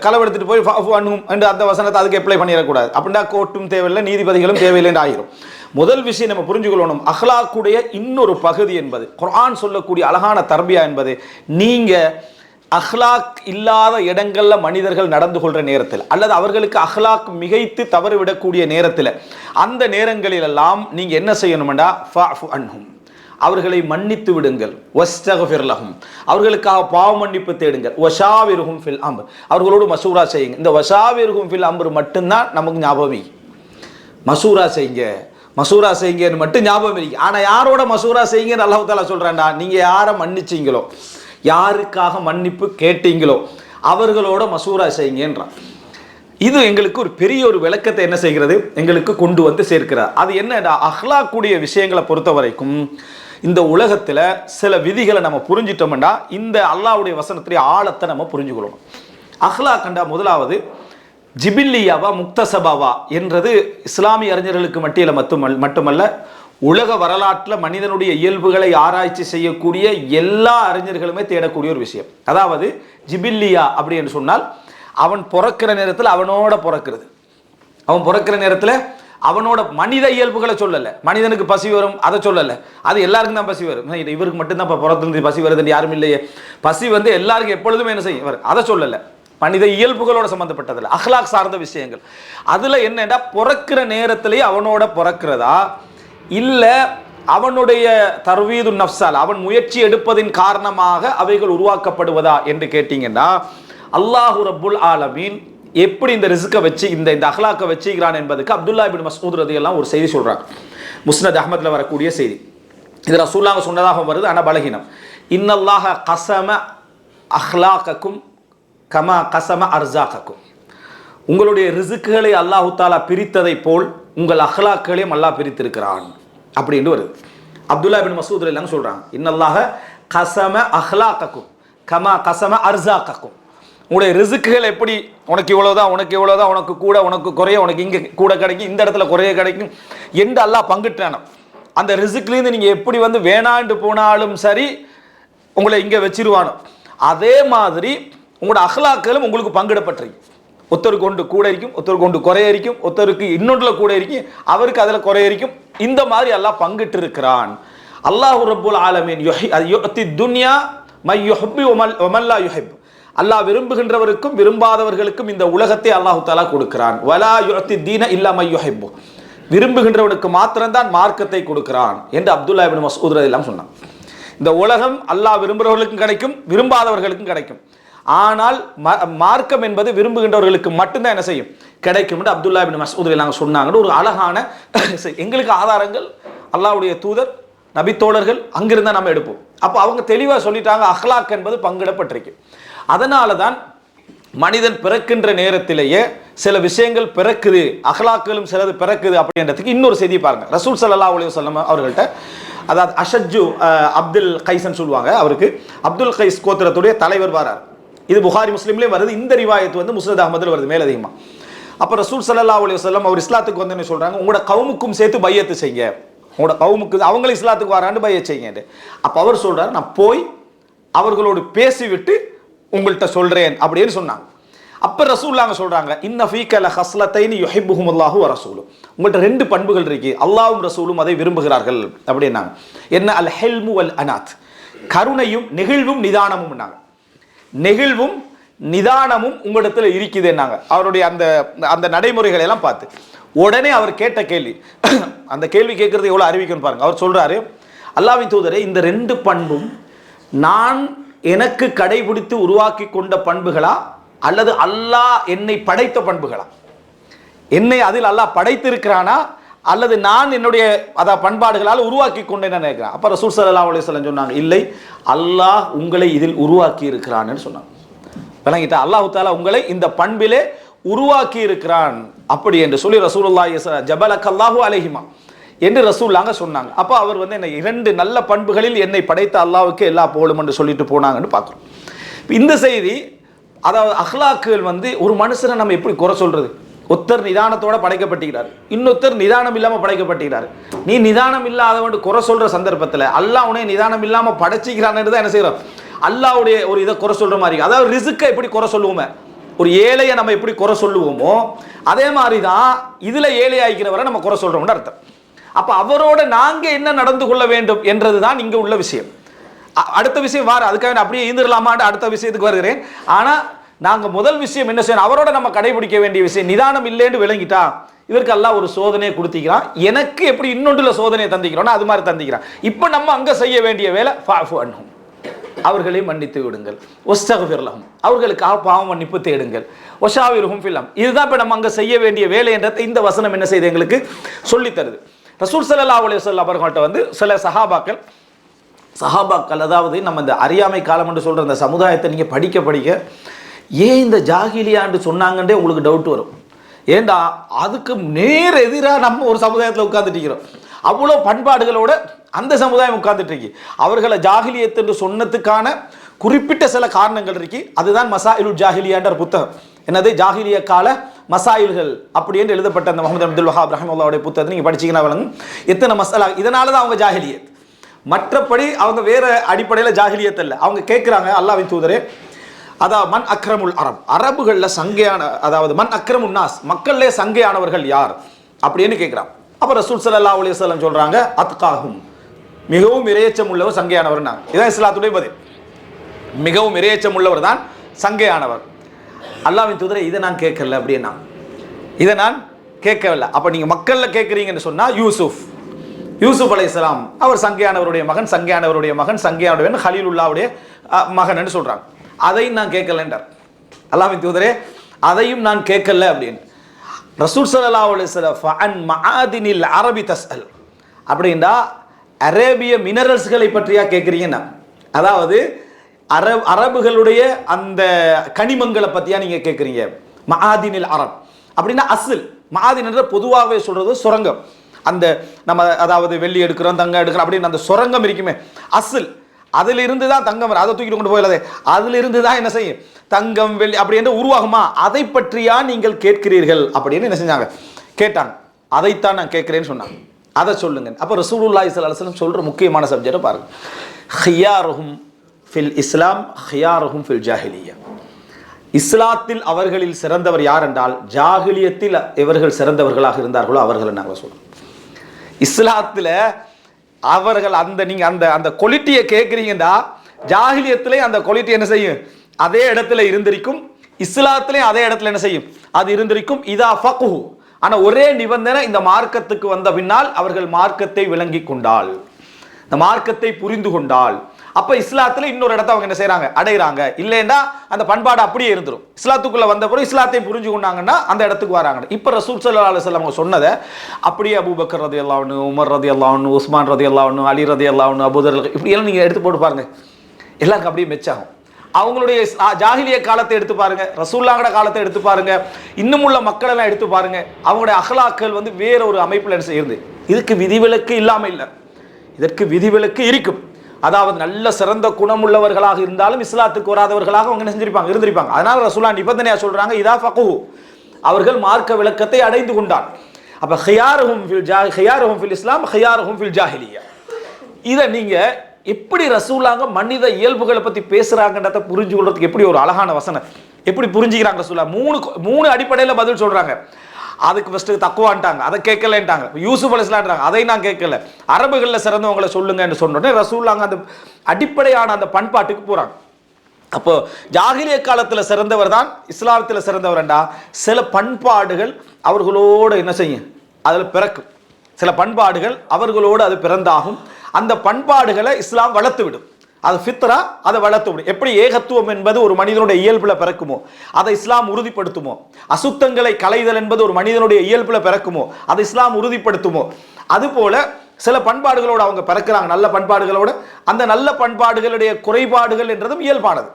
களவெடுத்துட்டு போய் அந்த வசனத்தை அதுக்கு அப்ளை பண்ணிடக்கூடாது. அப்படின்னா கோர்ட்டும் தேவையில்லை, நீதிபதிகளும் தேவையில்லைன்னு ஆகிரும். முதல் விஷயம் நம்ம புரிஞ்சுக்கொள்ளணும், அஹ்லாக்குடைய இன்னொரு பகுதி என்பது குர்ஆன் சொல்லக்கூடிய அழகான தர்பியா என்பது, நீங்க அஹ்லாக் இல்லாத இடங்கள்ல மனிதர்கள் நடந்து கொள்ற நேரத்தில் அல்லது அவர்களுக்கு அஹ்லாக் மிகைத்து தவறு விடக்கூடிய நேரத்தில், அந்த நேரங்களிலெல்லாம் நீங்க என்ன செய்யணும்டா ஃபஅஃபு அன்ஹும், அவர்களை மன்னித்து விடுங்கள். வஸ்தக்ஃபிர் லஹும், அவர்களுக்காக பாவ மன்னிப்பு தேடுங்கள். வஷாவிருஹும் ஃபில் அம்ர், அவர்களோடு மசூரா செய்யுங்க. இந்த வஷாவிருஹும் ஃபில் அம்ர் மட்டும்தான் நமக்கு ஞாபகம். மசூரா செய்யுங்க, மசூரா செய்யுங்கன்னு மட்டும் ஞாபகம் இருக்கு. ஆனால் யாரோட மசூரா செய்யுங்கன்னு அல்லாஹ் தஆலா சொல்றான்டா, நீங்க யாரை மன்னிச்சீங்களோ, யாருக்காக மன்னிப்பு கேட்டீங்களோ அவர்களோட மசூரா செய்யுங்கன்றான். இது எங்களுக்கு ஒரு பெரிய ஒரு விளக்கத்தை என்ன செய்கிறது, எங்களுக்கு கொண்டு வந்து சேர்க்கிறார். அது என்னடா, அஹ்லாக்குடைய விஷயங்களை பொறுத்த வரைக்கும் இந்த உலகத்தில் சில விதிகளை நம்ம புரிஞ்சிட்டோம்னா இந்த அல்லாஹ்வுடைய வசனத்துடைய ஆழத்தை நம்ம புரிஞ்சுக்கொள்ளணும். அஹ்லாக்கண்டா முதலாவது ஜிபில்லியாவா முக்தசபாவா என்றது இஸ்லாமிய அறிஞர்களுக்கு மட்டுமல்ல, உலக வரலாற்றில் மனிதனுடைய இயல்புகளை ஆராய்ச்சி செய்யக்கூடிய எல்லா அறிஞர்களுமே தேடக்கூடிய ஒரு விஷயம். அதாவது ஜிபில்லியா அப்படி என்று சொன்னால் அவன் பிறக்கிற நேரத்தில் அவனோட பிறக்கிறது, அவன் பிறக்கிற நேரத்தில் அவனோட மனித இயல்புகளை சொல்லலை. மனிதனுக்கு பசி வரும் அதை சொல்லலை, அது எல்லாருக்கும் தான் பசி வரும். இவருக்கு மட்டும்தான் இப்போ புறத்துலேருந்து பசி வருதுன்னு யாரும் இல்லையே. பசி வந்து எல்லாருக்கும் எப்பொழுதுமே என்ன செய்யும், அதை சொல்லலை. மனித இயல்புகளோட சம்பந்தப்பட்டதில்லை, அஹ்லாக் சார்ந்த விஷயங்கள். அதில் என்னென்னா பிறக்கிற நேரத்திலேயே அவனோட பிறக்கிறதா இல்லை அவனுடைய தர்வீது நஃப்ஸால் அவன் முயற்சி எடுப்பதின் காரணமாக அவைகள் உருவாக்கப்படுவதா என்று கேட்டீங்கன்னா, அல்லாஹு ரப்புல் ஆலமீன் எப்படி இந்த ரிஸ்கை வச்சு இந்த அஹ்லாக்கை வச்சுக்கிறான் என்பதுக்கு அப்துல்லா இப்னு மஸ்ஊத் ரலியல்லாஹு ஒரு செய்தி சொல்றாங்க. முஸ்னத் அஹ்மத்ல வரக்கூடிய செய்தி. இது ரசூலுல்லாஹ் சொன்னதாக வருது, ஆனால் பலகீனம். இன்னல்லாஹ கஸம அஹ்லாக்கக்கும் கமா கஸம அர்ஸாக்கக்கும். உங்களுடைய ரிஸ்க்குகளை அல்லாஹ் தஆலா பிரித்ததை போல் உங்கள் அஹ்லாக்களையும் அல்லாஹ் பிரித்திருக்கிறான் அப்படின்னு வருது. அப்துல்லா இப்னு மஸ்ஊத் ரலியல்லாஹு சொல்றாங்க, இன்னல்லாஹ கஸம அஹ்லாக்கக்கும் கமா கஸம அர்ஸாக்கக்கும். உங்களுடைய ரிஸ்க்குகள் எப்படி உனக்கு இவ்வளோதான், உனக்கு இவ்வளோதான், உனக்கு கூட, உனக்கு குறைய, உனக்கு இங்கே கூட கிடைக்கும், இந்த இடத்துல குறைய கிடைக்கும் என்று அல்லாஹ் பங்கிட்டானோ அந்த ரிஸ்க்லேருந்து நீங்கள் எப்படி வந்து வேணாண்டு போனாலும் சரி உங்களை இங்கே வச்சிருவானோ அதே மாதிரி உங்களோட அஹ்லாக்களும் உங்களுக்கு பங்கிடப்பட்டிருக்கு. ஒருத்தருக்கு ஒன்று கூட இருக்கும், ஒருத்தருக்கு ஒன்று குறைய இருக்கும், ஒருத்தருக்கு இன்னொன்றில் கூட இருக்கும், அவருக்கு அதில் குறைய இருக்கும். இந்த மாதிரி அல்லாஹ் பங்கிட்டு இருக்கிறான். அல்லாஹு ரப்புல் ஆலமீன் யுஹ்தி துன்யா மை யுஹிப்பு வ மன் லா யுஹிப். அல்லாஹ் விரும்புகின்றவருக்கும் விரும்பாதவர்களுக்கும் இந்த உலகத்தை அல்லாஹு தஆலா கொடுக்கிறான். வலா யுஅத்தி தீன இல்லா மை யுஹிப்பு. விரும்புகின்றவனுக்கு மாத்திரம்தான் மார்க்கத்தை கொடுக்கிறான் என்று அப்துல்லா இப்னு மஸ்ஊத் ரலியல்லாஹு சொன்னான். இந்த உலகம் அல்லாஹ் விரும்புகிறவர்களுக்கும் கிடைக்கும், விரும்பாதவர்களுக்கும் கிடைக்கும். ஆனால் மார்க்கம் என்பது விரும்புகின்றவர்களுக்கு மட்டும்தான் என்ன செய்யும், கிடைக்கும் என்று அப்துல்லா இப்னு மஸ்ஊத் ரலியல்லாஹு சொன்னாங்கன்னு ஒரு அழகான எங்களுக்கு ஆதாரங்கள் அல்லாஹ்வுடைய தூதர் நபித்தோழர்கள் அங்கிருந்தா நம்ம எடுப்போம். அப்போ அவங்க தெளிவாக சொல்லிட்டாங்க, அஹ்லாக் என்பது பங்கிடப்பட்டிருக்கு. அதனால தான் மனிதன் பிறக்கின்ற நேரத்திலேயே சில விஷயங்கள் பிறக்குது, அஹ்லாக்களும் சிலது பிறக்குது அப்படின்றதுக்கு இன்னொரு செய்தி பாருங்க. ரசூல் ஸல்லல்லாஹு அலைஹி வஸல்லம் அவர்கள்ட்ட, அதாவது அஷஜ்ஜு அப்துல் கைஸ்ன்னு சொல்லுவாங்க, அவருக்கு அப்துல் கைஸ் கோத்திரத்துடைய தலைவர் வரார். இது புகாரி முஸ்லிம்லேயும் வருது. இந்த ரிவாயத்து வந்து முஸ்னத் அஹ்மதில் வருது மேலதிகமாக. அப்போ ரசூல் ஸல்லல்லாஹு அலைஹி வஸல்லம் அவர் இஸ்லாத்துக்கு வந்து என்ன சொல்றாங்க, உங்களோட கவுமுக்கும் சேர்த்து பையத்து செய்யுங்க, உங்களோட கவுமுக்கு அவங்களும் இஸ்லாத்துக்கு வரான்னு பையத் செய்யுங்க. அப்போ அவர் சொல்றாரு, நான் போய் அவர்களோடு பேசிவிட்டு உங்கள்கிட்ட சொல்றேன் அப்படின்னு சொன்னாங்க. அப்ப ரசூலுல்லாஹ் சொல்றாங்க, இன்ன ஃபீக லஹஸ்லத்தைனி யுஹிப்புஹுமுல்லாஹு வ ரசூலுஹு. உங்கள்கிட்ட ரெண்டு பண்புகள் இருக்கு, அல்லாஹ்வும் ரசூலும் அதை விரும்புகிறார்கள் அப்படின்னாங்க. என்ன? அல் ஹில்மு வல் அனாத். கருணையும் நெகிழ்வும் நிதானமும். நெகிழ்வும் நிதானமும் உங்களிடத்துல இருக்குதுன்னாங்க. அவருடைய அந்த அந்த நடைமுறைகளை எல்லாம் பார்த்து உடனே அவர் கேட்ட கேள்வி, அந்த கேள்வி கேட்கறது எவ்வளவு அறிவிக்கணும் பாருங்க. அவர் சொல்றாரு, அல்லாஹ்வின் தூதரே, இந்த ரெண்டு பண்பும் நான் எனக்கு கடைபிடித்து உருவாக்கி கொண்ட பண்புகளா அல்லது அல்லாஹ் என்னை படைத்த பண்புகளா? என்னை அதில் அல்லாஹ் படைத்திருக்கிறானா அல்லது நான் என்னுடைய பண்பாடுகளால் உருவாக்கி கொண்டேன்னு நினைக்கிறேன். அப்போ ரசூல் ஸல்லல்லாஹு அலைஹி வஸல்லம் சொன்னாங்க, இல்லை, அல்லாஹ் உங்களை இதில் உருவாக்கி இருக்கிறான்னு சொன்னாங்க. விளங்கிட்டா? அல்லாஹ் தஆலா உங்களை இந்த பண்பிலே உருவாக்கி இருக்கிறான் அப்படி என்று சொல்லி ரசூலுல்லாஹி ஜபலக்கல்லாஹு அலைஹிமா என்று ரசூலுல்லாஹ் சொன்னாங்க. அப்போ அவர் வந்து என்ன இரண்டு நல்ல பண்புகளில் என்னை படைத்த அல்லாஹ்வுக்கு எல்லா புகழும் என்று சொல்லிட்டு போனாங்கன்னு பார்க்குறோம். இந்த செய்தி, அதாவது அஹ்லாக்குகள் வந்து ஒரு மனுஷனை நம்ம எப்படி குறை சொல்றது? ஒருத்தர் நிதானத்தோட படைக்கப்பட்டிருக்கிறார், இன்னொருத்தர் நிதானம் இல்லாமல் படைக்கப்பட்டிருக்கிறார். நீ நிதானம் இல்லாதவன் குறை சொல்ற சந்தர்ப்பத்தில் அல்லாஹ் உன்னை நிதானம் இல்லாமல் படைச்சிக்கிறான்னு தான் என்ன செய்யறோம், அல்லாஹ்வுடைய ஒரு இதை குறை சொல்ற மாதிரி. அதாவது ரிஸ்க்கை எப்படி குறை சொல்லுவோமே, ஒரு ஏழையை நம்ம எப்படி குறை சொல்லுவோமோ அதே மாதிரி தான் இதுல ஏழை ஆகிக்கிறவரை நம்ம குறை சொல்றோம்னு அர்த்தம். அப்ப அவரோட நாங்க என்ன நடந்து கொள்ள வேண்டும் என்றதுதான் இங்க உள்ள விஷயம். அடுத்த விஷயம் வார, அதுக்காக அப்படியே ஈந்துடலாமான்னு அடுத்த விஷயத்துக்கு வருகிறேன். ஆனா நாங்க முதல் விஷயம் என்ன செய்யணும், அவரோட நம்ம கடைபிடிக்க வேண்டிய விஷயம், நிதானம் இல்லைன்னு விளங்கிட்டா இவருக்கு எல்லாம் ஒரு சோதனையை கொடுத்திக்கிறான், எனக்கு எப்படி இன்னொன்றுல சோதனையை தந்திக்கிறோம்னா அது மாதிரி தந்திக்கிறான். இப்ப நம்ம அங்க செய்ய வேண்டிய வேலை, ஃபஅஃபு அன்ஹும், அவர்களை மன்னித்து விடுங்கள், வஸ்தக்ஃபிர் லஹும், அவர்களுக்காக பாவ மன்னிப்பு தேடுங்கள், வஷாவிருஹும் ஃபில் அம்ர். இதுதான் இப்ப நம்ம அங்க செய்ய வேண்டிய வேலை என்றதை இந்த வசனம் என்ன செய்து எங்களுக்கு சொல்லி தருது. ரசூல் ஸல்லல்லாஹு அலைஹி வஸல்லம் அவர்கள்ட்ட வந்து சில சஹாபாக்கள், அதாவது நம்ம இந்த அறியாமை காலம் என்று சொல்ற இந்த சமுதாயத்தை நீங்க படிக்க படிக்க ஏன் இந்த ஜாகிலியான்னு சொன்னாங்கன்றே உங்களுக்கு டவுட் வரும். ஏண்டா அதுக்கு நேர் எதிராக நம்ம ஒரு சமுதாயத்தில் உட்கார்ந்துட்டு இருக்கிறோம். அவ்வளோ பண்பாடுகளோட அந்த சமுதாயம் உட்கார்ந்துட்டு இருக்கு. அவர்களை ஜாகிலியத் என்று சொன்னதுக்கான குறிப்பிட்ட சில காரணங்கள் இருக்கு. அதுதான் மசாயிலுல் ஜாஹிலியான்ற புத்தகம். என்னது? ஜாகிலிய கால மசாயில்கள் அப்படி என்று எழுதப்பட்ட அந்த முஹம்மது அப்துல் வஹாப் ரஹிமஹுல்லாஹுடைய புத்தகத்தை நீங்க படிச்சீங்கன்னா வழங்கும் எத்தனை மசாலா. இதனால தான் அவங்க ஜாகிலியத், மற்றபடி அவங்க வேற அடிப்படையில் ஜாகிலியத் இல்லை. அவங்க கேட்குறாங்க, அல்லாஹ்வின் தூதரே, அதாவது மன் அக்ரமுல் அரப், அரபுகளில் சங்கையான, அதாவது மன் அக்ரமுன் நாஸ், மக்கள்லே சங்கையானவர்கள் யார் அப்படின்னு கேட்குறான். அப்போ ரசூல் ஸல்லல்லாஹு அலைஹி வஸல்லம் சொல்கிறாங்க, அத்காஹும், மிகவும் இரையச்சம் உள்ளவர் சங்கையானவர். இதான் இஸ்லாத்துடைய பதில். மிகவும் இரையச்சம் உள்ளவர் தான் சங்கையானவர். அல்லாஹ்வின் தூதரே, இதை நான் கேட்கல அப்படின்னா, இதை நான் கேட்கவில்லை. அப்போ நீங்கள் மக்களில் கேட்குறீங்கன்னு சொன்னால் யூசுப் அலைஹிஸ்ஸலாம் அவர் சங்கையானவருடைய மகன், சங்கையானவருடைய மகன், சங்கையானவன் ஹலீலுல்லாவுடைய மகன் சொல்கிறாங்க. அதையும் நான் கேட்கல என்றார். அல்லாஹ்வின் தூதரே, அதையும் நான் கேட்கல அப்படின்னு. ரசூல் ஸல்லல்லாஹு அலைஹி வஸல்லம் ஃபஅன் மஆதினில் அரபி தஸ்அல் அப்படின்னா அரேபிய மினரல்ஸ்களை பற்றியா கேட்குறீங்கன்னா, அதாவது அரபுகளுடைய அந்த கனிமங்களை பற்றியா நீங்கள் கேட்குறீங்க. மஆதினில் அரப் அப்படின்னா அஸ்ல். மஆதின் என்ற பொதுவாகவே சொல்கிறது சுரங்கம். அந்த நம்ம அதாவது வெள்ளி எடுக்கிறோம், தங்கம் எடுக்கிறோம் அப்படின்னு அந்த சுரங்கம் இருக்குமே, அஸ்ல். அதிலிருந்து தான் தங்கம் வரும். அதை தூக்கிட்டு கொண்டு போயிடாதே, அதிலிருந்து தான் என்ன செய்யும் தங்கம் வெள்ளி அப்படி என்று உருவாகுமா, அதை பற்றியா நீங்கள் கேட்கிறீர்கள் அப்படின்னு என்ன செஞ்சாங்க, கேட்டாங்க. அதைத்தான் நான் கேட்கிறேன்னு சொன்னாங்க. அதை சொல்லுங்க. அப்போ ரசூலுல்லாஹி ஸல்லல்லாஹு அலைஹி வஸல்லம் சொல்ற முக்கியமான சப்ஜெக்டை பாருங்க. ஹியாருஹும் ஃபில் இஸ்லாம் ஹியாருஹும் ஃபில் ஜாஹிலிய்யா. இஸ்லாத்தில் அவர்களில் சிறந்தவர் யார் என்றால் ஜாஹிலியத்தில் இவர்கள் சிறந்தவர்களாக இருந்தார்களோ அவர்களை நாங்கள் சொல்றோம். இஸ்லாத்தில் அவர்கள் அந்த நீங்க அந்த அந்த குவாலிட்டியை கேட்குறீங்கன்னா ஜாஹிலியத்திலே அந்த குவாலிட்டி என்ன செய்யும், அதே இடத்துல இருந்திருக்கும். இஸ்லாத்திலே அதே இடத்துல என்ன செய்யும், அது இருந்திருக்கும். இதா ஃபக்ஹு, ஆனால் ஒரே நிபந்தனை, இந்த மார்க்கத்துக்கு வந்த பின்னால் அவர்கள் மார்க்கத்தை விளங்கி கொண்டால், இந்த மார்க்கத்தை புரிந்து கொண்டால், அப்ப இஸ்லாத்துல இன்னொரு இடத்த அவங்க என்ன செய்யறாங்க, அடைகிறாங்க. இல்லைன்னா அந்த பண்பாடு அப்படியே இருந்துரும். இஸ்லாத்துக்குள்ள வந்த பிறகு இஸ்லாத்தை புரிஞ்சு கொண்டாங்கன்னா அந்த இடத்துக்கு வராங்க. இப்ப ரசூல் ஸல்லல்லாஹு அலைஹி வஸல்லம் அவங்க சொன்னதை அப்படியே அபூபக்கர் ரலியல்லாஹு அன்ஹு, உமர் ரலியல்லாஹு அன்ஹு, உஸ்மான் ரலியல்லாஹு அன்ஹு, அலி ரலியல்லாஹு அன்ஹு, அபூதர் இப்படி எல்லாம் நீங்க எடுத்து போட்டு பாருங்க, எல்லாருக்கும் அப்படியே மெச்சாகும். அவங்களுடைய ஜாஹிலிய காலத்தை எடுத்து பாருங்க, ரசூலுல்லாஹோட காலத்தை எடுத்து பாருங்க, இன்னும் உள்ள மக்கள் எல்லாம் எடுத்து பாருங்க. அவங்களுடைய அஹ்லாக்கள் வந்து வேற ஒரு அமைப்புல என்ன செய்யுது. இதுக்கு விதிவிலக்கு இல்லாம இல்லை, இதற்கு விதிவிலக்கு இருக்கும். அதாவது நல்ல சிறந்த குணமுள்ளவர்களாக இருந்தாலும் இஸ்லாத்துக்கு வராதவர்களாக அவங்க என்ன செஞ்சிருப்பாங்க, இருந்திருப்பாங்க. அதனால ரசூலுல்லாஹ் நிபந்தனையா சொல்றாங்க, இதா ஃபக்ஹு, அவர்கள் மார்க்க விளக்கத்தை அடைந்து கொண்டார். அப்ப ஹியாருஹும் ஃபில் இஸ்லாம் ஹியாருஹும் ஃபில் ஜாஹிலிய்யா. இதை நீங்க எப்படி ரசூலுல்லாஹ் மனித இயல்புகளை பத்தி பேசுறாங்கன்றத புரிஞ்சு கொள்றதுக்கு எப்படி ஒரு அழகான வசனம், எப்படி புரிஞ்சுக்கிறாங்க ரசூலுல்லாஹ். மூணு அடிப்படையில் பதில் சொல்றாங்க. அதுக்கு ஃபர்ஸ்ட் தக்குவான்ட்டாங்க, அதை கேட்கலன்ட்டாங்க. யூசுப் அலைஹிஸ்ஸலாம்ன்றாங்க, அதை நான் கேட்கல. அரபுகளில் சிறந்தவங்களை சொல்லுங்கன்னு சொன்னோடனே ரசூலுல்லாஹ் அந்த அடிப்படையான அந்த பண்பாட்டுக்கு போறாங்க. அப்போ ஜாஹிலிய காலத்தில் சிறந்தவர் தான் இஸ்லாத்தில் சிறந்தவர்டா. சில பண்பாடுகள் அவர்களோடு என்ன செய்யும், அதில் பிறக்கும். சில பண்பாடுகள் அவர்களோடு அது பிறந்தாகும். அந்த பண்பாடுகளை இஸ்லாம் வளர்த்து விடும். அது ஃபித்ரா, அதை வளர்த்து விடும். எப்படி ஏகத்துவம் என்பது ஒரு மனிதனுடைய இயல்புல பிறக்குமோ அதை இஸ்லாம் உறுதிப்படுத்துமோ, அசுத்தங்களை களைதல் என்பது ஒரு மனிதனுடைய இயல்புல பிறக்குமோ அதை இஸ்லாம் உறுதிப்படுத்துமோ, அதுபோல சில பண்பாடுகளோடு அவங்க பிறக்கிறாங்க, நல்ல பண்பாடுகளோடு. அந்த நல்ல பண்பாடுகளுடைய குறைபாடுகள் என்றதும் இயல்பானது.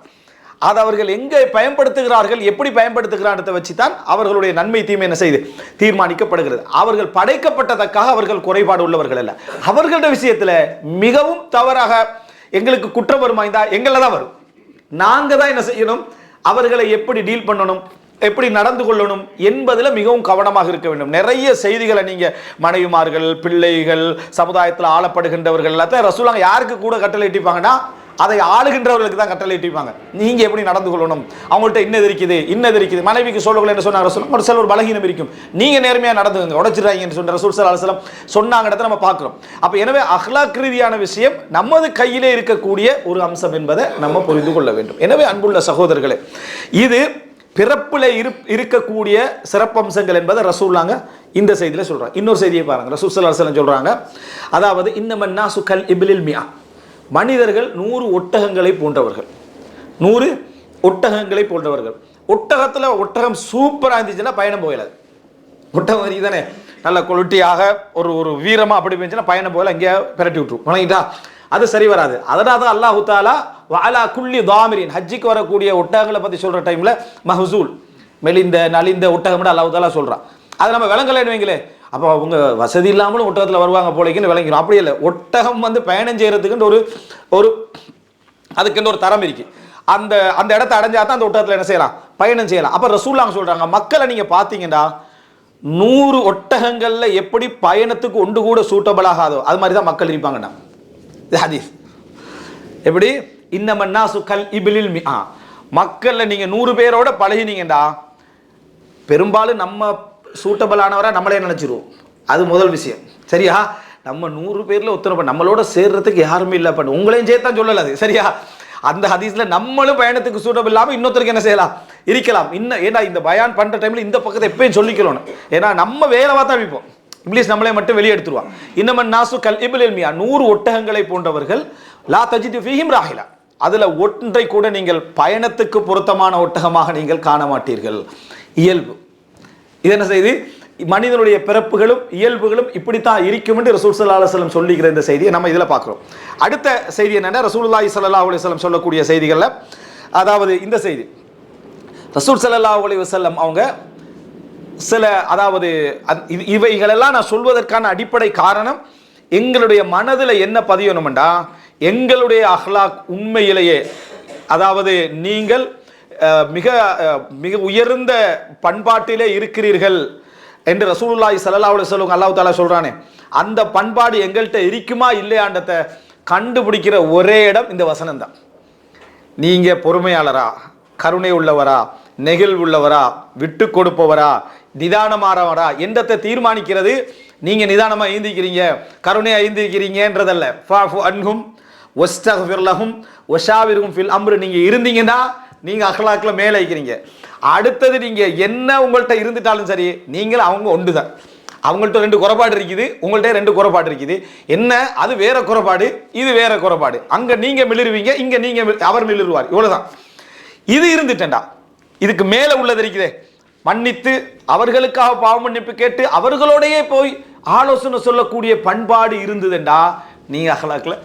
அதை அவர்கள் எங்கே பயன்படுத்துகிறார்கள், எப்படி பயன்படுத்துகிறான்றதை வச்சு தான் அவர்களுடைய நன்மை தீமை என்ன செய்து தீர்மானிக்கப்படுகிறது. அவர்கள் படைக்கப்பட்டதற்காக அவர்கள் குறைபாடு உள்ளவர்கள் அல்ல. அவர்களுடைய விஷயத்தில் மிகவும் தவறாக எங்களுக்கு குற்றம் வருமாய்ந்தா எங்களை தான் வரும். நாங்கள் தான் என்ன செய்யணும், அவர்களை எப்படி டீல் பண்ணணும், எப்படி நடந்து கொள்ளணும் என்பதில் மிகவும் கவனமாக இருக்க வேண்டும். நிறைய செய்திகளை நீங்கள் மனைவிமார்கள், பிள்ளைகள், சமுதாயத்தில் ஆளப்படுகின்றவர்கள் எல்லாத்தையும் ரசூலுல்லாஹ் யாருக்கு கூட கட்டளை இட்டிப்பாங்கன்னா அதை ஆளுகின்றவர்களுக்கு தான் கட்டளை இட்டிப்பாங்க. நீங்கள் எப்படி நடந்து கொள்ளணும், அவங்கள்ட்ட இன்னது இருக்குது. மனைவிக்கு சொல்லக்குள்ள என்ன சொன்னாங்க ரசூல், ஒரு சில ஒரு பலகீனம் இருக்கும், நீங்கள் நேர்மையாக நடந்துங்க, உடைச்சிடுறாங்கன்னு சொன்ன ரசூல் ஸல்லல்லாஹு அலைஹி வஸல்லம் சொன்னாங்கன்றதை நம்ம பார்க்குறோம். அப்போ எனவே அஹ்லாக் ரீதியான விஷயம் நமது கையிலே இருக்கக்கூடிய ஒரு அம்சம் என்பதை நம்ம புரிந்து கொள்ள வேண்டும். எனவே அன்புள்ள சகோதரர்களே, இது பிறப்பில் இருக்கக்கூடிய சிறப்பம்சங்கள் என்பதை ரசூலுல்லாஹ் இந்த செய்தியில் சொல்கிறாங்க. இன்னொரு செய்தியை பாருங்கள், ரசூல் ஸல்லல்லாஹு அலைஹி வஸல்லம் சொல்கிறாங்க, அதாவது இன்னமன் நாசு கல் இப்லில் மியா, மனிதர்கள் 100 ஒட்டகங்களை போன்றவர்கள். 100 ஒட்டகங்களை போன்றவர்கள். ஒட்டகம் சூப்பராக இருந்துச்சுன்னா பயணம் போயிடாது. ஒட்டகம் வரைக்கும் தானே நல்ல குவாலிட்டியாக ஒரு வீரமாக அப்படி போயிடுச்சுன்னா பயணம் போயில எங்கேயா பிரட்டி விட்டுரும், வணங்கிட்டா அது சரி வராது. அதனால தான் அல்லாஹு தஆலா வஅலா குல்லி தாமிரின், ஹஜ்ஜிக்கு வரக்கூடிய ஒட்டகங்களை பற்றி சொல்கிற டைமில் மஹ்சூல், மெலிந்த நலிந்த ஒட்டகம்னு அல்லாஹு தஆலா சொல்கிறான். அதை நம்ம விளங்கலைன்னு வைங்களே, அப்போ அவங்க வசதி இல்லாமலும் ஒட்டகத்தில் வருவாங்க போலைக்குன்னு விளங்கிடும். அப்படி இல்லை, ஒட்டகம் வந்து பயணம் செய்கிறதுக்குன்னு ஒரு அதுக்குன்னு ஒரு தரம் இருக்கு. அந்த அந்த இடத்த அடைஞ்சா தான் அந்த ஒட்டகத்தில் என்ன செய்யலாம், பயணம் செய்யலாம். அப்போ ரசூலுல்லாஹ் சொல்கிறாங்க, மக்களை நீங்கள் பார்த்தீங்கன்னா 100 ஒட்டகங்களில் எப்படி பயணத்துக்கு ஒன்று கூட சூட்டபிளாகாதோ அது மாதிரி தான் மக்கள் இருப்பாங்கண்ணா. இது ஹதீஸ். எப்படி இன்னமன் நாசு கல் இப்லில் மிஆ, மக்களில் நீங்கள் 100 பேரோட பழகினீங்கடா, பெரும்பாலும் நம்ம சூட்டபிளானவராக நம்மளே நினச்சிருவோம். அது முதல் விஷயம். சரியா? நம்ம 100 பேரில் ஒருத்தர் நம்மளோட சேர்றதுக்கு யாருமே இல்லை பண்ண உங்களையும் சேர்த்தான் சொல்லலை அது. சரியா? அந்த ஹதீஸில் நம்மளும் பயணத்துக்கு சூட்டபிள் இல்லாமல் இன்னொருத்தருக்கு என்ன செய்யலாம், இருக்கலாம். இன்னும் ஏன்னா இந்த பயான் பண்ணுற டைமில் இந்த பக்கத்தை எப்பயும் சொல்லிக்கணும். ஏன்னா நம்ம வேலை பார்த்தா அழிப்போம். இங்கிலீஷ் நம்மளே மட்டும் வெளியே எடுத்துருவான். இன்னமன் நாசு கல் இபில் இல்மியா 100 ஒட்டகங்களை போன்றவர்கள் லா தஜிது ஃபீஹிம் ராஹிலா அதில் ஒன்றை கூட நீங்கள் பயணத்துக்கு பொருத்தமான ஒட்டகமாக நீங்கள் காண மாட்டீர்கள். இயல்பு இது என்ன செய்தி, மனிதனுடைய பிறப்புகளும் இயல்புகளும் இப்படித்தான் இருக்கும் என்று ரசூல் ஸல்லல்லாஹு அலைஹி வஸல்லம் சொல்லிக்கிற இந்த செய்தியை நம்ம இதில் பார்க்குறோம். அடுத்த செய்தி என்னென்னா ரசூலுல்லாஹி ஸல்லல்லாஹு அலைஹி வஸல்லம் சொல்லக்கூடிய செய்திகளில், அதாவது இந்த செய்தி ரசூல் ஸல்லல்லாஹு அலைஹி வஸல்லம் அவங்க சில, அதாவது இவைகளெல்லாம் நான் சொல்வதற்கான அடிப்படை காரணம் எங்களுடைய மனதில் என்ன பதியணும்டா, எங்களுடைய அஹ்லாக் உண்மையிலேயே, அதாவது நீங்கள் மிக மிக உயர்ந்த பண்பாட்டிலே இருக்கிறீர்கள் என்று ரசூலுல்லாஹி ஸல்லல்லாஹு அலைஹி வஸல்லம் அல்லாஹ் தஆலா சொல்றானே, அந்த பண்பாடு எங்கள்கிட்ட இருக்குமா இல்லையான்றதை கண்டுபிடிக்கிற ஒரே இடம் இந்த வசனம் தான். நீங்க பொறுமையாளரா, கருணை உள்ளவரா, நெகிழ்வு உள்ளவரா, விட்டு கொடுப்பவரா, நிதானமானவரா என்றதை தீர்மானிக்கிறது நீங்க நிதானமா ஈந்திக்கிறீங்க, கருணையா ஈந்திக்கிறீங்கன்றதல்ல. ஃபஅஃபு அன்ஹும் வஸ்தக்ஃபிர் லஹும் வஷாவிர்ஹும் ஃபில் அம்ர் நீங்க இருந்தீங்கன்னா நீங்க அஹ்லாக்ல மேலே இருக்கிறீங்க. அடுத்தது நீங்க என்ன உங்கள்கிட்ட இருந்துட்டாலும் சரி, நீங்கள் அவங்க ஒன்று தான். அவங்கள்ட்ட 2 குறைபாடு இருக்குது, உங்கள்கிட்ட 2 குறைபாடு இருக்குது. என்ன, அது வேற குறைபாடு, இது வேற குறைபாடு. அங்க நீங்க மிளிருவீங்க, இங்க நீங்க அவர் மிளிருவார். இவ்வளவுதான். இது இருந்துட்டேன்டா. இதுக்கு மேல உள்ளது இருக்குதே, மன்னித்து அவர்களுக்காக பாவ மன்னிப்பு கேட்டு அவர்களோடையே போய் ஆலோசனை சொல்லக்கூடிய பண்பாடு இருந்ததுண்டா நீங்க அஹ்லாக்ல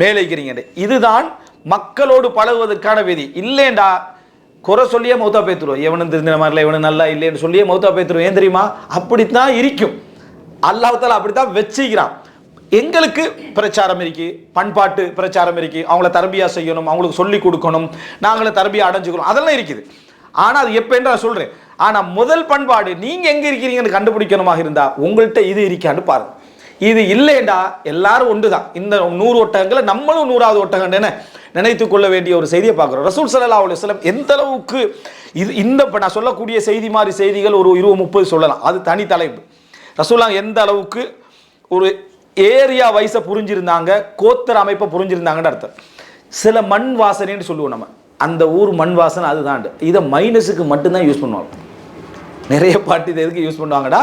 மேலே இருக்கிறீங்க. இதுதான் மக்களோடு பழகுவதற்கான விதி. இல்லைண்டா குறை சொல்லியே மௌத்தா பேத்துருவோம். எவனும் தெரிஞ்ச மாதிரில எவனும் நல்லா இல்லைன்னு சொல்லியே மௌத்தா பேத்துருவோம். ஏன் தெரியுமா? அப்படித்தான் இருக்கும். அல்லாஹ் தஆலா அப்படித்தான் வச்சுக்கிறான். எங்களுக்கு பிரச்சாரம் இருக்கு, பண்பாட்டு பிரச்சாரம் இருக்கு, அவங்கள தர்பியா செய்யணும், அவங்களுக்கு சொல்லி கொடுக்கணும், நாங்கள தர்பியா அடைஞ்சுக்கணும், அதெல்லாம் இருக்குது. ஆனா அது எப்ப என்று நான் சொல்றேன். ஆனா முதல் பண்பாடு நீங்க எங்க இருக்கிறீங்கன்னு கண்டுபிடிக்கணுமாக இருந்தா உங்கள்கிட்ட இது இருக்கான்னு பாருங்க. இது இல்லைண்டா எல்லாரும் ஒன்றுதான். இந்த 100 ஒட்டகங்களை நம்மளும் 100வது ஒட்டகம் என்ன நினைத்துக் கொள்ள வேண்டிய ஒரு செய்தியை பார்க்கிறோம். ரசூல் ஸல்லல்லாஹு அலைஹி வஸல்லம் எந்த அளவுக்கு இது இந்த நான் சொல்லக்கூடிய செய்தி மாதிரி செய்திகள் ஒரு 20-30 சொல்லலாம், அது தனி தலைப்பு. ரசூலா எந்த அளவுக்கு ஒரு ஏரியா வைஸை புரிஞ்சிருந்தாங்க, கோத்திர அமைப்பை புரிஞ்சிருந்தாங்கன்னு அர்த்தம். சில மண் வாசனைன்னு சொல்லுவோம் நம்ம, அந்த ஊர் மண் வாசனை அதுதான். இதை மைனஸுக்கு மட்டும்தான் யூஸ் பண்ணுவாங்க. நிறைய பாட்டு இதை எதுக்கு யூஸ் பண்ணுவாங்கடா,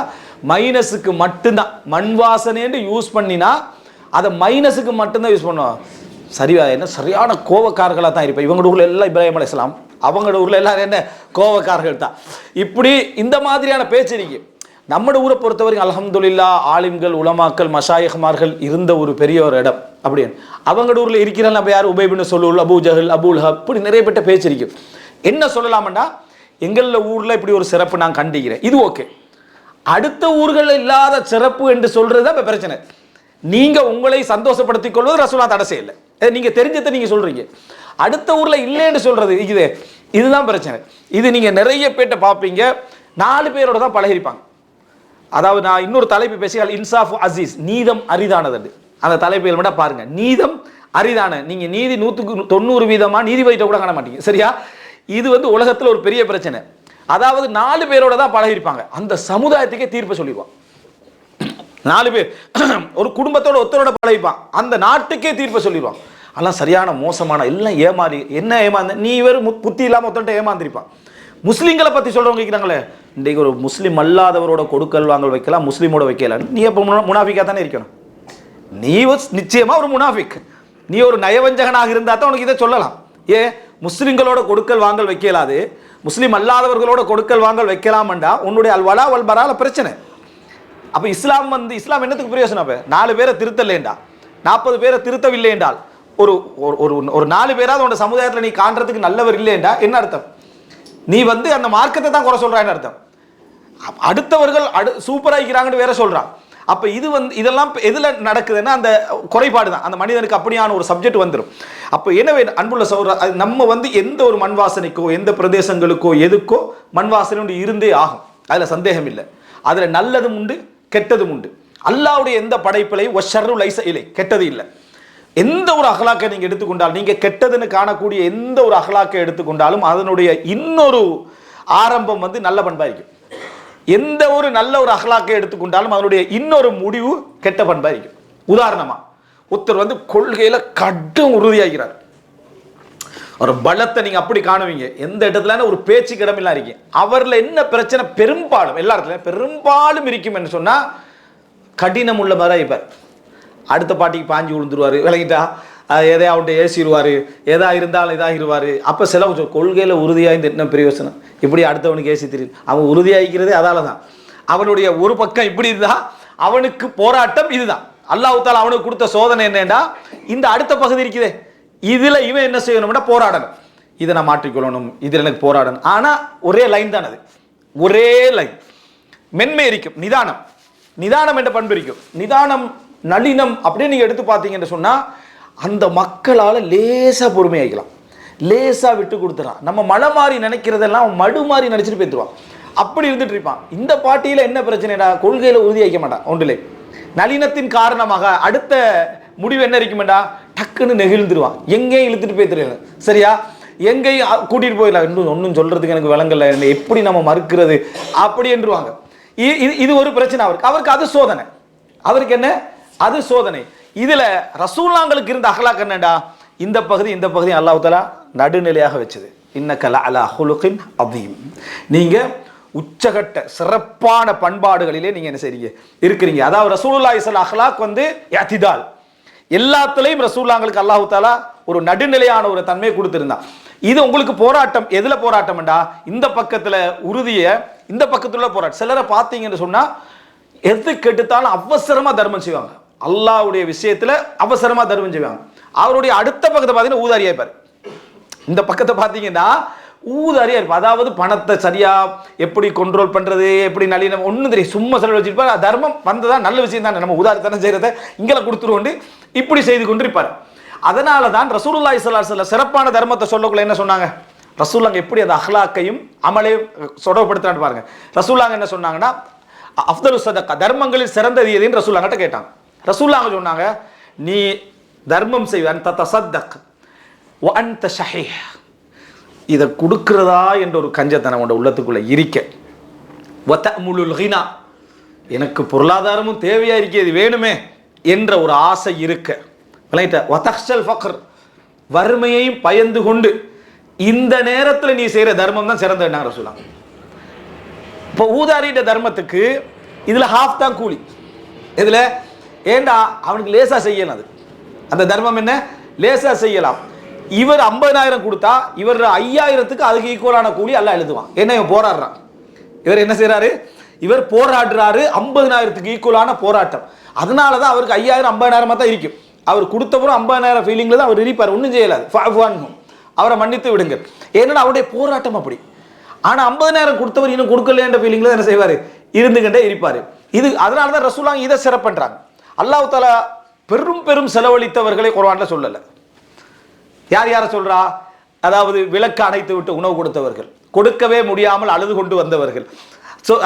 மைனஸுக்கு மட்டும்தான். மண் வாசனைன்னு யூஸ் பண்ணினா அதை மைனஸுக்கு மட்டும்தான் யூஸ் பண்ணுவாங்க. சரியா? என்ன சரியான கோவக்காரர்களாக தான் இருப்பேன். இவங்க ஊரில் எல்லாம் இப்ராஹிம் அலைஹிஸ்ஸலாம், அவங்களோட ஊரில் எல்லாரும் என்ன கோவக்காரர்கள் தான். இப்படி இந்த மாதிரியான பேச்சு இருக்கு. நம்ம ஊரை பொறுத்தவரைக்கும் அல்ஹம்துலில்லாஹ் ஆலிம்கள், உலமாக்கள், மஷாயிஹ்மார்கள் இருந்த ஒரு பெரிய ஒரு இடம். அப்படின்னு அவங்களோட ஊரில் இருக்கிறாங்க. நம்ம யார் Ubayy bin Salul, Abu Jahl, Abu Lahab, இப்படி நிறைய பேட்ட பேச்சு இருக்கு. என்ன சொல்லலாம்டா, எங்களில் ஊரில் இப்படி ஒரு சிறப்பு நான் கண்டிக்கிறேன், இது ஓகே. அடுத்த ஊர்களில் இல்லாத சிறப்பு என்று சொல்றது தான் இப்போ பிரச்சனை. நீங்க உங்களை சந்தோஷப்படுத்திக் கொள்வது ரசூலா தடை செய்யலை. நீங்க தெரிஞ்சதை நீங்க சொல்றீங்க, அடுத்த ஊர்ல இல்லைன்னு சொல்றது இதுதான் பிரச்சனை. இது நீங்க நிறைய பேட்ட பார்ப்பீங்க, 4 பேரோட தான் பழகிருப்பாங்க. அதாவது நான் இன்னொரு தலைப்பு பேசியால் இன்சாஃப் அசீஸ், நீதம் அரிதானது. அந்த தலைப்பில் மட்டும் பாருங்க, நீதம் அரிதான. நீங்க நீதி 190% நீதிபதிட்ட கூட காண மாட்டீங்க. சரியா? இது உலகத்துல ஒரு பெரிய பிரச்சனை. அதாவது 4 பேரோட தான் பழகிருப்பாங்க, அந்த சமுதாயத்துக்கே தீர்ப்பு சொல்லிடுவான். 4 பேர் ஒரு குடும்பத்தோட ஒருத்தரோட பழகிப்பான், அந்த நாட்டுக்கே தீர்ப்பை சொல்லிடுவான். அதெல்லாம் சரியான மோசமான, எல்லாம் ஏமாறி. என்ன ஏமாந்த, நீ வெறும் புத்தி இல்லாமல் ஒருத்தன்ட்ட ஏமாந்திருப்பான். முஸ்லீம்களை பற்றி சொல்கிறவங்க இருக்கிறாங்களே, இன்றைக்கு ஒரு முஸ்லீம் அல்லாதவரோட கொடுக்கல் வாங்கல் வைக்கலாம், முஸ்லீமோட வைக்கலாம். நீ எப்போ முனாஃபிக்காக தானே இருக்கணும். நீ நிச்சயமாக ஒரு முனாஃபிக். நீ ஒரு நயவஞ்சகனாக இருந்தால் தான் உனக்கு இதை சொல்லலாம். முஸ்லீம்களோட கொடுக்கல் வாங்கல் வைக்கலாது, முஸ்லீம் அல்லாதவர்களோட கொடுக்கல் வாங்கல் வைக்கலாம்டா உன்னுடைய அல்வலா வல்பரால பிரச்சனை. அப்போ இஸ்லாம் இஸ்லாம் என்னத்துக்கு பிரயோசனம்? அப்போ 4 பேரை திருத்தலேண்டா, 40 பேரை திருத்தவில்லை என்றால் ஒரு ஒரு 4 பேராவது உன்னோட சமுதாயத்தில் நீ காண்றதுக்கு நல்லவர் இல்லைண்டா என்ன அர்த்தம்? நீ அந்த மார்க்கத்தை தான் குறை சொல்றான்னு அர்த்தம். அடுத்தவர்கள் சூப்பராக இருக்கிறாங்கன்னு வேற சொல்றான். அப்போ இது இதெல்லாம் எதில் நடக்குதுன்னா அந்த குறைபாடு தான். அந்த மனிதனுக்கு அப்படியான ஒரு சப்ஜெக்ட் வந்துடும். அப்போ எனவே அன்புள்ள சகோதரர், நம்ம எந்த ஒரு மண் வாசனைக்கோ எந்த பிரதேசங்களுக்கோ எதுக்கோ மண் வாசனை இருந்தே ஆகும், அதில் சந்தேகம் இல்லை. அதில் நல்லதும் உண்டு, கெட்டதும் உண்டு. அல்லாஹ்வுடைய எந்த படைப்பிலையும் வஷர்ரு லைஸ இலை, கெட்டது இல்லை. எந்த ஒரு அஹ்லாக்கை நீங்கள் எடுத்துக்கொண்டாலும், நீங்கள் கெட்டதுன்னு காணக்கூடிய எந்த ஒரு அஹ்லாக்கை எடுத்துக்கொண்டாலும் அதனுடைய இன்னொரு ஆரம்பம் நல்ல பண்பாக இருக்கும். எந்த ஒரு நல்ல ஒரு அஹ்லாக்கை எடுத்துக்கொண்டாலும் அதனுடைய இன்னொரு முடிவு கெட்ட பண்பா இருக்கும். உதாரணமா ஒருத்தர் வந்து கொள்கையில கடும் உறுதியாகிறார், ஒரு பலத்தை நீங்க அப்படி காணுவீங்க, எந்த இடத்துல ஒரு பேச்சு கிடமில்லாம் இருக்கீங்க. அவர்ல என்ன பிரச்சனை பெரும்பாலும் எல்லா இடத்துலயும் பெரும்பாலும் இருக்கும் என்று சொன்னா கடினம் உள்ள மாதிரி இருப்பார். அடுத்த பாட்டிக்கு பாஞ்சு விழுந்துருவாரு, விளங்கிட்டா எதை அவன்கிட்ட ஏசிடுவாரு, எதா இருந்தாலும் இதாகிடுவாரு. அப்ப சில கொள்கையில உறுதியாக இந்த என்ன பிரயோசனம், இப்படி அடுத்தவனுக்கு ஏசி தெரியும். அவன் உறுதியாகிறதே அதால தான். அவனுடைய ஒரு பக்கம் இப்படி இருந்தா அவனுக்கு போராட்டம் இதுதான். அல்லாஹ் தஆலா அவனுக்கு கொடுத்த சோதனை என்னன்னா, இந்த அடுத்த பகுதி இருக்குதே இதுல இவன் என்ன செய்யணும்னா போராடணும், இதை நான் மாற்றிக்கொள்ளணும், இதுல எனக்கு போராடணும். ஆனா ஒரே லைன் தான், அது ஒரே லைன். மென்மை இருக்கும், நிதானம், நிதானம் என்ற பண்பு இருக்கும். நிதானம் நளினம் அப்படின்னு நீங்க எடுத்து பார்த்தீங்கன்னு சொன்னா அந்த மக்களால லேசா பொறுமையாக்கலாம், லேசா விட்டு கொடுத்துறான். நம்ம மழை மாதிரி நினைக்கிறதெல்லாம் மடு மாதிரி நினைச்சிட்டு போயிடுவான், அப்படி இருந்துட்டு இருப்பான். இந்த பாட்டியில என்ன பிரச்சனைடா, கொள்கையில உறுதியாக்க மாட்டான். ஒன்றிலே நளினத்தின் காரணமாக அடுத்த முடிவு என்ன இருக்குமெண்டா, டக்குன்னு நெகிழ்ந்துருவான், எங்கேயும் இழுத்துட்டு போய் தெரியாது. சரியா, எங்கேயும் கூட்டிட்டு போயிடலாம், இன்னும் ஒன்றும் சொல்றதுக்கு எனக்கு விளங்கல, எப்படி நம்ம மறுக்கிறது அப்படி என்றுவாங்க. இது ஒரு பிரச்சனை அவருக்கு. அவருக்கு அது சோதனை. அவருக்கு என்ன, அது சோதனை. இதுல ரசூலுல்லாஹ்களுக்கு இருந்த அஹ்லாக் என்னடா, இந்த பகுதி இந்த பகுதி அல்லாஹ் தஆலா நடுநிலையாக வச்சது. இன்னக லஅலா ஹுலுகின் அதீம், நீங்க உச்சகட்ட சிறப்பான பண்பாடுகளிலே நீங்க என்ன செய்றீங்க, இருக்கிறீங்க. அதாவது ரசூலுல்லாஹி ஸல்லல்லாஹு அலைஹி அஹ்லாக் வந்து இஅ்திதால், எல்லாத்துலயும் ரசூலுல்லாஹ்களுக்கு அல்லாஹ் தஆலா ஒரு நடுநிலையான ஒரு தன்மையை கொடுத்திருந்தான். இது உங்களுக்கு போராட்டம், எதுல போராட்டம்டா, இந்த பக்கத்துல உறுதிய, இந்த பக்கத்துல போராட்டம். சிலரை பார்த்தீங்கன்னு சொன்னா எதுக்கு எடுத்தாலும் அவசரமா தர்மம் செய்வாங்க, அல்லாஹ்வுடைய விஷயத்துல அவசரமா தர்மம் செய்வாங்க. அவருடைய அடுத்த பக்கத்தை பார்த்தீங்கன்னா ஊதாரியா இருப்பாரு, இந்த பக்கத்தை பார்த்தீங்கன்னா ஊதாரியா இருப்பார். அதாவது பணத்தை சரியா எப்படி கண்ட்ரோல் பண்றது, எப்படி நளினம் ஒன்றும் தெரியும், சும்மா செலவு வச்சிருப்பார். தர்மம் வந்ததா நல்ல விஷயம் தான், நம்ம உதாரித்தனம் செய்யறதை இங்கே கொடுத்துருவோண்டு இப்படி செய்து கொண்டு இருப்பார். அதனால தான் ரசூலுல்லாஹி ஸல்லல்லாஹு அலைஹி வஸல்லம் சிறப்பான தர்மத்தை சொல்லக்குள்ள என்ன சொன்னாங்க, ரசூலுல்லாஹ் எப்படி அந்த அஹ்லாக்கையும் அமலையும் சொடப்படுத்துறான்னு பாருங்க. ரசூலுல்லாஹ் என்ன சொன்னாங்கன்னா, அஃதலு ஸதகா, தர்மங்களில் சிறந்தது எதுன்னு ரசூலுல்லாஹ் கிட்ட கேட்டாங்க. ரசூலுல்லாஹ் சொன்னாங்க, நீ தர்மம் செய்வான் தத்தஸத்தக் வ அன்த ஷஹீஹ், இதை கொடுக்கிறதா என்ற ஒரு கஞ்சத்தனம் உண்ட உள்ளத்துக்குள்ள இருக்க, வ தஅமுலுல் கினா, எனக்கு பொருளாதாரமும் தேவையா இருக்கிறது வேணுமே என்ற ஒரு ஆசை இருக்க, வ தக்ஷல் ஃபக்ர், வறுமையையும் பயந்து கொண்டு இந்த நேரத்தில் நீ செய்யற தர்மம் தான் சிறந்ததுன்னாங்க ரசூலுல்லாஹ். இப்போ ஊதாரிட்ட தர்மத்துக்கு இதுல ஹாஃப் தான் கூலி. இதுல ஏண்டா அவனுக்கு லேசா செய்யலாம், அது அந்த தர்மம் என்ன லேசா செய்யலாம். இவர் 50,000 கொடுத்தா இவர் 5,000க்கு அதுக்கு ஈக்குவலான கூலி அல்லாஹ் எழுதுவான். என்ன இவன் போராடுறான், இவர் என்ன செய்யறாரு, இவர் போராடுறாரு, 50,000க்கு ஈக்குவலான போராட்டம். அதனால தான் அவருக்கு 5,000 50,000 தான் இருக்கும். அவர் கொடுத்தவரும் 50,000 ஃபீலிங்ல தான் அவர் இருப்பார், ஒன்றும் செய்யலாது, அவரை மன்னித்து விடுங்க. ஏன்னா அவருடைய போராட்டம் அப்படி. ஆனா 50,000 கொடுத்தவர் இன்னும் கொடுக்கலன்ற ஃபீலிங்ல என்ன செய்வாரு, இருந்துகிட்டே இருப்பாரு. இது அதனால தான் ரசூலுல்லாஹ் இதை சிறப்பு பண்றாங்க. அல்லாஹ் தஆலா பெரும் பெரும் செலவழித்தவர்களை குர்ஆன்ல சொல்லல. யார் யார சொல்றா, அதாவது விளக்கு அணைத்து விட்டு உணவு கொடுத்தவர்கள், கொடுக்கவே முடியாமல் அழுது கொண்டு வந்தவர்கள்,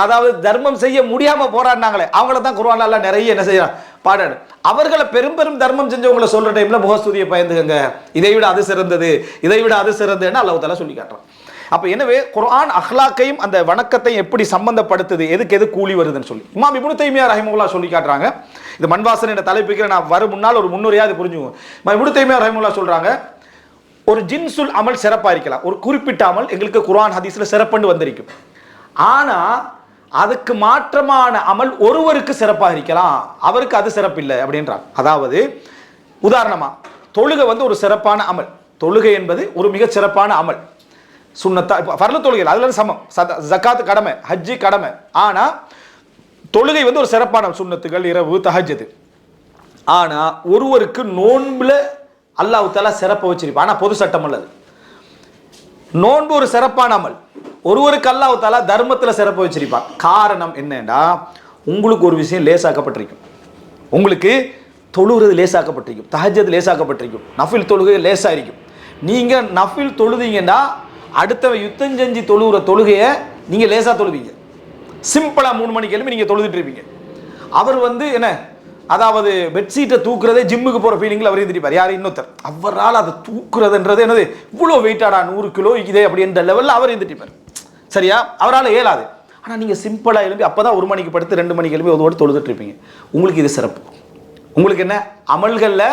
அதாவது தர்மம் செய்ய முடியாம போராடினாங்களே அவங்கள தான் குர்ஆன்ல அல்லாஹ் நிறைய என்ன செய்யறான் பாடாடு. அவர்களை பெரும் பெரும் தர்மம் செஞ்சவங்களை சொல்ற டைம்ல முகஸ்துதியை பயந்துங்க, இதை விட அது சிறந்தது, இதை விட அது சிறந்ததுன்னு அல்லாஹ் தஆலா சொல்லி காட்டுறான். அப்ப எனவே குர்ஆன் அஹ்லாக்கையும் அந்த வணக்கத்தையும் எப்படி சம்பந்தப்படுத்துது, எதுக்கு எது கூலி வருதுன்னு சொல்லி இமாம் இப்னு தைமியா ரஹிமஹுல்லாஹ் சொல்லி காட்டுறாங்க. இது மண்வாசனை என்ற தலைப்புக்கு நான் வரும் முன்னால் ஒரு முன்னுரையா இது புரிஞ்சுக்குவோம். இமாம் இப்னு தைமியா ரஹிமஹுல்லாஹ் சொல்றாங்க, ஒரு ஜின்சுல் அமல் சிறப்பா இருக்கலாம், ஒரு குறிப்பிட்ட அமல் எங்களுக்கு குர்ஆன் ஹதீஸ்ல சிறப்புன்னு வந்திருக்கும். ஆனா அதுக்கு மாற்றமான அமல் ஒருவருக்கு சிறப்பாக இருக்கலாம், அவருக்கு அது சிறப்பு இல்லை அப்படின்றாங்க. அதாவது உதாரணமா தொழுகை வந்து ஒரு சிறப்பான அமல், தொழுகை என்பது ஒரு மிக சிறப்பான அமல், சுன்னத்தா ஃபர்லு தொழுகை அதுல சமம், ஜகாத் கடமை, ஹஜ்ஜி கடமை. ஆனா தொழுகை வந்து ஒரு சிறப்பான சுன்னத்துகள், இரவு, தஹஜ்ஜுத். ஆனா ஒருவருக்கு நோன்புல அல்லாஹ் தஆலா சிறப்பை வச்சிருப்பான். ஆனா பொது சட்டம் அல்லது, நோன்பு ஒரு சிறப்பான அமல், ஒருவருக்கு அல்லாஹ் தஆலா தர்மத்துல சிறப்பு வச்சிருப்பான். காரணம் என்னன்னா, உங்களுக்கு ஒரு விஷயம் லேசாக்கப்பட்டிருக்கும், உங்களுக்கு தொழுகிறது லேசாக்கப்பட்டிருக்கும், தஹஜ்ஜுத் லேசாக்கப்பட்டிருக்கும், நஃபில் தொழுகை லேசா இருக்கும். நீங்க நஃபில் தொழுதீங்கன்னா அடுத்தவன் யுத்தம் செஞ்சு தொழுகிற தொழுகையை நீங்க லேசா தொழுவீங்க. சிம்பிளா 3 மணிக்கு எழுப்பி நீங்க தொழுதுட்டு இருப்பீங்க. அவர் வந்து என்ன, அதாவது பெட்ஷீட்டை தூக்குறதே ஜிம்முக்கு போற ஃபீலிங்ல அவர் இருந்திருப்பார். யார், இன்னொருத்தர். அவரால் அதை தூக்குறதுன்றது என்னது, இவ்வளோ வெயிட்டாடா 100 கிலோ இதே அப்படின்ற லெவலில் அவர் இருந்துட்டு. சரியா, அவரால் இயலாது. ஆனால் நீங்கள் சிம்பிளாக எழுப்பி அப்போ தான் 1 மணிக்கு படுத்து 2 மணிக்கு எழுப்பி ஒருவோடு தொழுதுட்டு இருப்பீங்க. உங்களுக்கு இது சிறப்பு. உங்களுக்கு என்ன அமல்களில்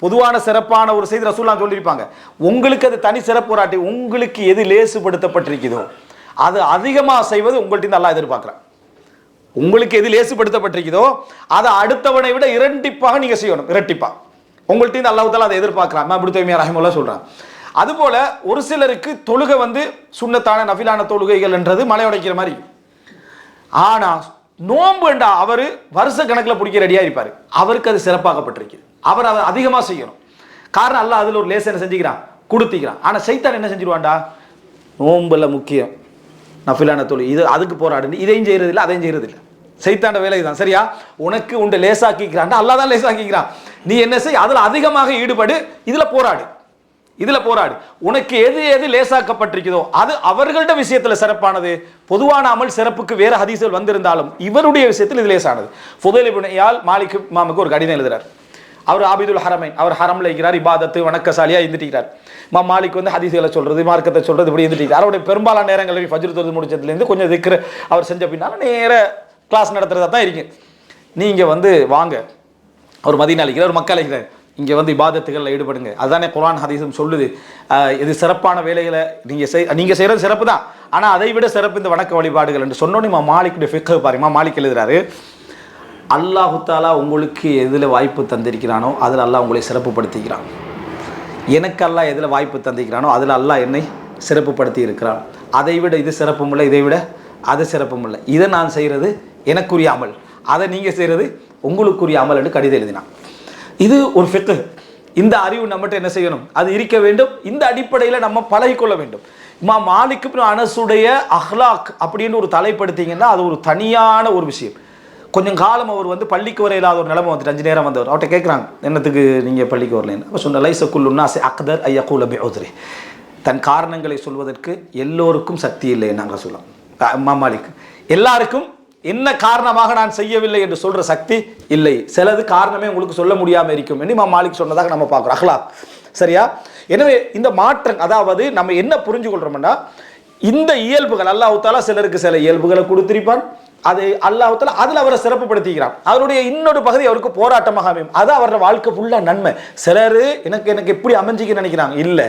பொதுவான சிறப்பான ஒரு செய்தி ரசூலுல்லாஹ் சொல்லியிருப்பாங்க. உங்களுக்கு அது தனி சிறப்பு வராட்டி உங்களுக்கு எது லேசுபடுத்தப்பட்டிருக்குதோ அது அதிகமாக செய்வது உங்கள்கிட்ட அல்லாஹ் எதிர்பார்க்குறான். உங்களுக்கு எது லேசுபடுத்தப்பட்டிருக்குதோ அதை அடுத்தவனை விட இரட்டிப்பாக நீங்கள் செய்யணும். இரட்டிப்பாக உங்கள்கிட்ட அல்லாஹ் தஆலா அதை எதிர்பார்க்குறான். இப்னு தய்மிய்யா ரஹிமஹுல்லாஹ் சொல்கிறான். அதுபோல ஒரு சிலருக்கு தொழுகை சுன்னத்தான நஃபிலான தொழுகைகள் என்றது மலை உடைக்கிற மாதிரி. ஆனால் நோன்பு என்றா அவர் வருஷ கணக்கில் பிடிக்க ரெடியாக இருப்பார். அவருக்கு அது சிறப்பாகப்பட்டிருக்கு. அவர் அதை அதிகமாக செய்யணும். காரணம் அல்லாஹ் அதில் ஒரு லேசனை செஞ்சுக்கிறான், கொடுத்திக்கிறான். ஆனால் சைத்தான் என்ன செஞ்சிருவான்டா, நோம்புல முக்கியம் நஃபிலான தொழுகை இது அதுக்கு போராடு, இதையும் செய்யறதில்லை அதையும் செய்யறதில்லை. சைத்தாண்ட வேலை தான். சரியா, உனக்கு உண்டு லேசாக்கிக்கிறான், அல்லாஹ் தான் லேசாக்கிக்கிறான். நீ என்ன செய், அதில் அதிகமாக ஈடுபடு, இதில் போராடு, இதில் போராடு. உனக்கு எது எது லேசாக்கப்பட்டிருக்கிறதோ அது அவர்கள்ட்ட விஷயத்தில் சிறப்பானது. பொதுவான அமல் சிறப்புக்கு வேற ஹதீஸ்கள் வந்திருந்தாலும் இவருடைய விஷயத்தில் இது லேசானது. ஃபுதைல் இப்னு இயால் மாலிக் இமாமுக்கு ஒரு கடிதம் எழுதுறார். அவர் ஆபிதுல் ஹரமைன், அவர் ஹரம்ல இருக்கிறார், இபாதத்து வணக்கசாலியா இருந்துட்டார். மாலிக் ஹதீஸ்களை சொல்றது, மார்க்கத்தை சொல்றது, இப்படி இருந்துட்டார். அவருடைய பெரும்பாலான நேரங்களில் ஃபஜ்ர் தொழுது முடிச்சதுலேருந்து கொஞ்சம் திக்ர் அவர் செஞ்ச பின்னால் நேர கிளாஸ் நடத்துறதா தான் இருக்கு. நீங்க வாங்க, அவர் மதீனா அழைக்கிறார், ஒரு மக்கள் அழைக்கிறார், இங்கே இபாதத்துகளில் ஈடுபடுங்க. அதுதானே குர்ஆன் ஹதீஸும் சொல்லுது. இது சிறப்பான வேலைகளை நீங்கள் செய்கிறது சிறப்பு தான், ஆனால் அதை விட சிறப்பு இந்த வணக்க வழிபாடுகள் என்று சொன்னோன்னே மாலிக்குடைய ஃபிக்ஹ் பாருங்க. மாலிக் எழுதுறாரு, அல்லாஹு தஆலா உங்களுக்கு எதில் வாய்ப்பு தந்திருக்கிறானோ அதில் அல்லாஹ் உங்களை சிறப்புப்படுத்திக்கிறான். எனக்கு அல்லாஹ் எதில் வாய்ப்பு தந்திருக்கிறானோ அதில் அல்லாஹ் என்னை சிறப்புப்படுத்தி இருக்கிறான். அதை விட இது சிறப்பும் இல்லை, இதை விட அது சிறப்பும் இல்லை. இதை நான் செய்கிறது எனக்குரிய அமல், அதை நீங்கள் செய்கிறது உங்களுக்குரிய அமல் என்று கடிதம் எழுதினான். இது ஒரு ஃபிக்ஹ். இந்த அறிவு நம்மகிட்ட என்ன செய்யணும், அது இருக்க வேண்டும். இந்த அடிப்படையில் நம்ம பழகிக்கொள்ள வேண்டும். இமாம் மாலிக் இப்னு அனஸுடைய அஹ்லாக் அப்படின்னு ஒரு தலைப்படுத்திங்கன்னா அது ஒரு தனியான ஒரு விஷயம். கொஞ்சம் காலம் அவர் பள்ளிக்கு வர இல்லாத ஒரு நிலைமை வந்துட்டு 5 நேரம் வந்தவர். அவர்கிட்ட கேட்குறாங்க, என்னத்துக்கு நீங்கள் பள்ளிக்கு வரலன்னு. அப்போ சொன்ன லைஸ குல்லுன்னா அக்தர் ஐயக்கூல பிஉத்ரி, தன் காரணங்களை சொல்வதற்கு எல்லோருக்கும் சக்தி இல்லை நாங்கள் சொல்லலாம். இமாம் மாலிக் எல்லாருக்கும் என்ன காரணமாக நான் செய்யவில்லை என்று சொல்ற சக்தி இல்லை, சிலது காரணமே உங்களுக்கு சொல்ல முடியாமல் இருக்கும் என்று இமாம் மாலிக் சொன்னதாக நம்ம பார்க்குறோம். அஹ்லாக். சரியா? எனவே இந்த மாற்றம், அதாவது நம்ம என்ன புரிஞ்சு கொள்றோம்னா, இந்த இயல்புகள் அல்லாஹ் தஆலா சிலருக்கு சில இயல்புகளை கொடுத்திருப்பான். அதை அல்லாஹ் தஆலா அதில் அவரை சிறப்புப்படுத்திக்கிறான். அவருடைய இன்னொரு பகுதி அவருக்கு போராட்டமாக அமையும். அது அவரோட வாழ்க்கை ஃபுல்லாக நன்மை. சிலர் எனக்கு எப்படி அமைஞ்சிக்க நினைக்கிறாங்க, இல்லை,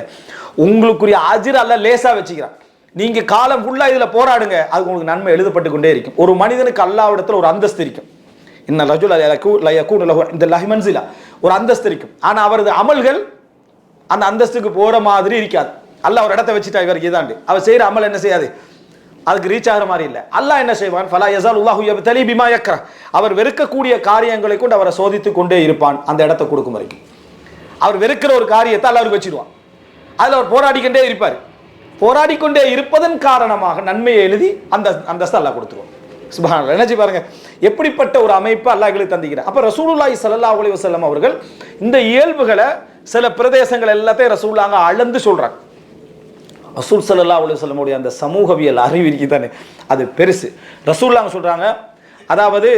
உங்களுக்குரிய அஜ்ர் அல்லாஹ் லேசா வச்சுக்கிறான். நீங்க காலம் ஃபுல்லா இதுல போராடுங்க, அது உங்களுக்கு நன்மை எழுதப்பட்டு கொண்டே இருக்கும். ஒரு மனிதனுக்கு அல்லாஹ்விடத்தில் ஒரு அந்தஸ்து இருக்கும். இன்ன ரஜுல லா யகூனு லஹு இன்தல்லாஹி மன்சிலா, ஒரு அந்தஸ்து இருக்கும். ஆனா அவரது அமல்கள் அந்த அந்தஸ்துக்கு போற மாதிரி இருக்காது. அல்லாஹ் ஒரு இடத்தை வச்சுட்டா இவருக்கு இதாண்டு, அவர் செய்யற அமல் என்ன செய்யாது, அதுக்கு ரீச் ஆகிற மாதிரி இல்லை. அல்லாஹ் என்ன செய்வான், ஃபலா யஸாலுல்லாஹு யப்தலி பிமா யக்ரஹ், அவர் வெறுக்கக்கூடிய காரியங்களை கொண்டு அவரை சோதித்து கொண்டே இருப்பான் அந்த இடத்தை கொடுக்கும் வரைக்கும். அவர் வெறுக்கிற ஒரு காரியத்தை அல்லாஹ் அவருக்கு வச்சிடுவான். அதுல அவர் போராடிக்கொண்டே இருப்பார். போராடிக்கொண்டே இருப்பதன் காரணமாக நன்மையை எழுதி அந்த அந்தஸ்து அல்லாஹ் கொடுத்துருவோம். சுப்ஹானல்லாஹ். நினைச்சு பாருங்க, எப்படிப்பட்ட ஒரு அமைப்பு அல்லாஹ் எங்களுக்கு தந்திக்கிறார். அப்ப ரசூலுல்லாஹி ஸல்லல்லாஹு அலைஹி வஸல்லம் அவர்கள் இந்த இயல்புகளை சில பிரதேசங்கள் எல்லாத்தையும் ரசூலுல்லாஹ் அளந்து சொல்றாங்க. ரசூல் ஸல்லல்லாஹு அலைஹி வஸல்லம் உடைய அந்த சமூகவியல் அறிவு இருக்குதானே, அது பெருசு. ரசூலுல்லாஹ் சொல்றாங்க, அதாவது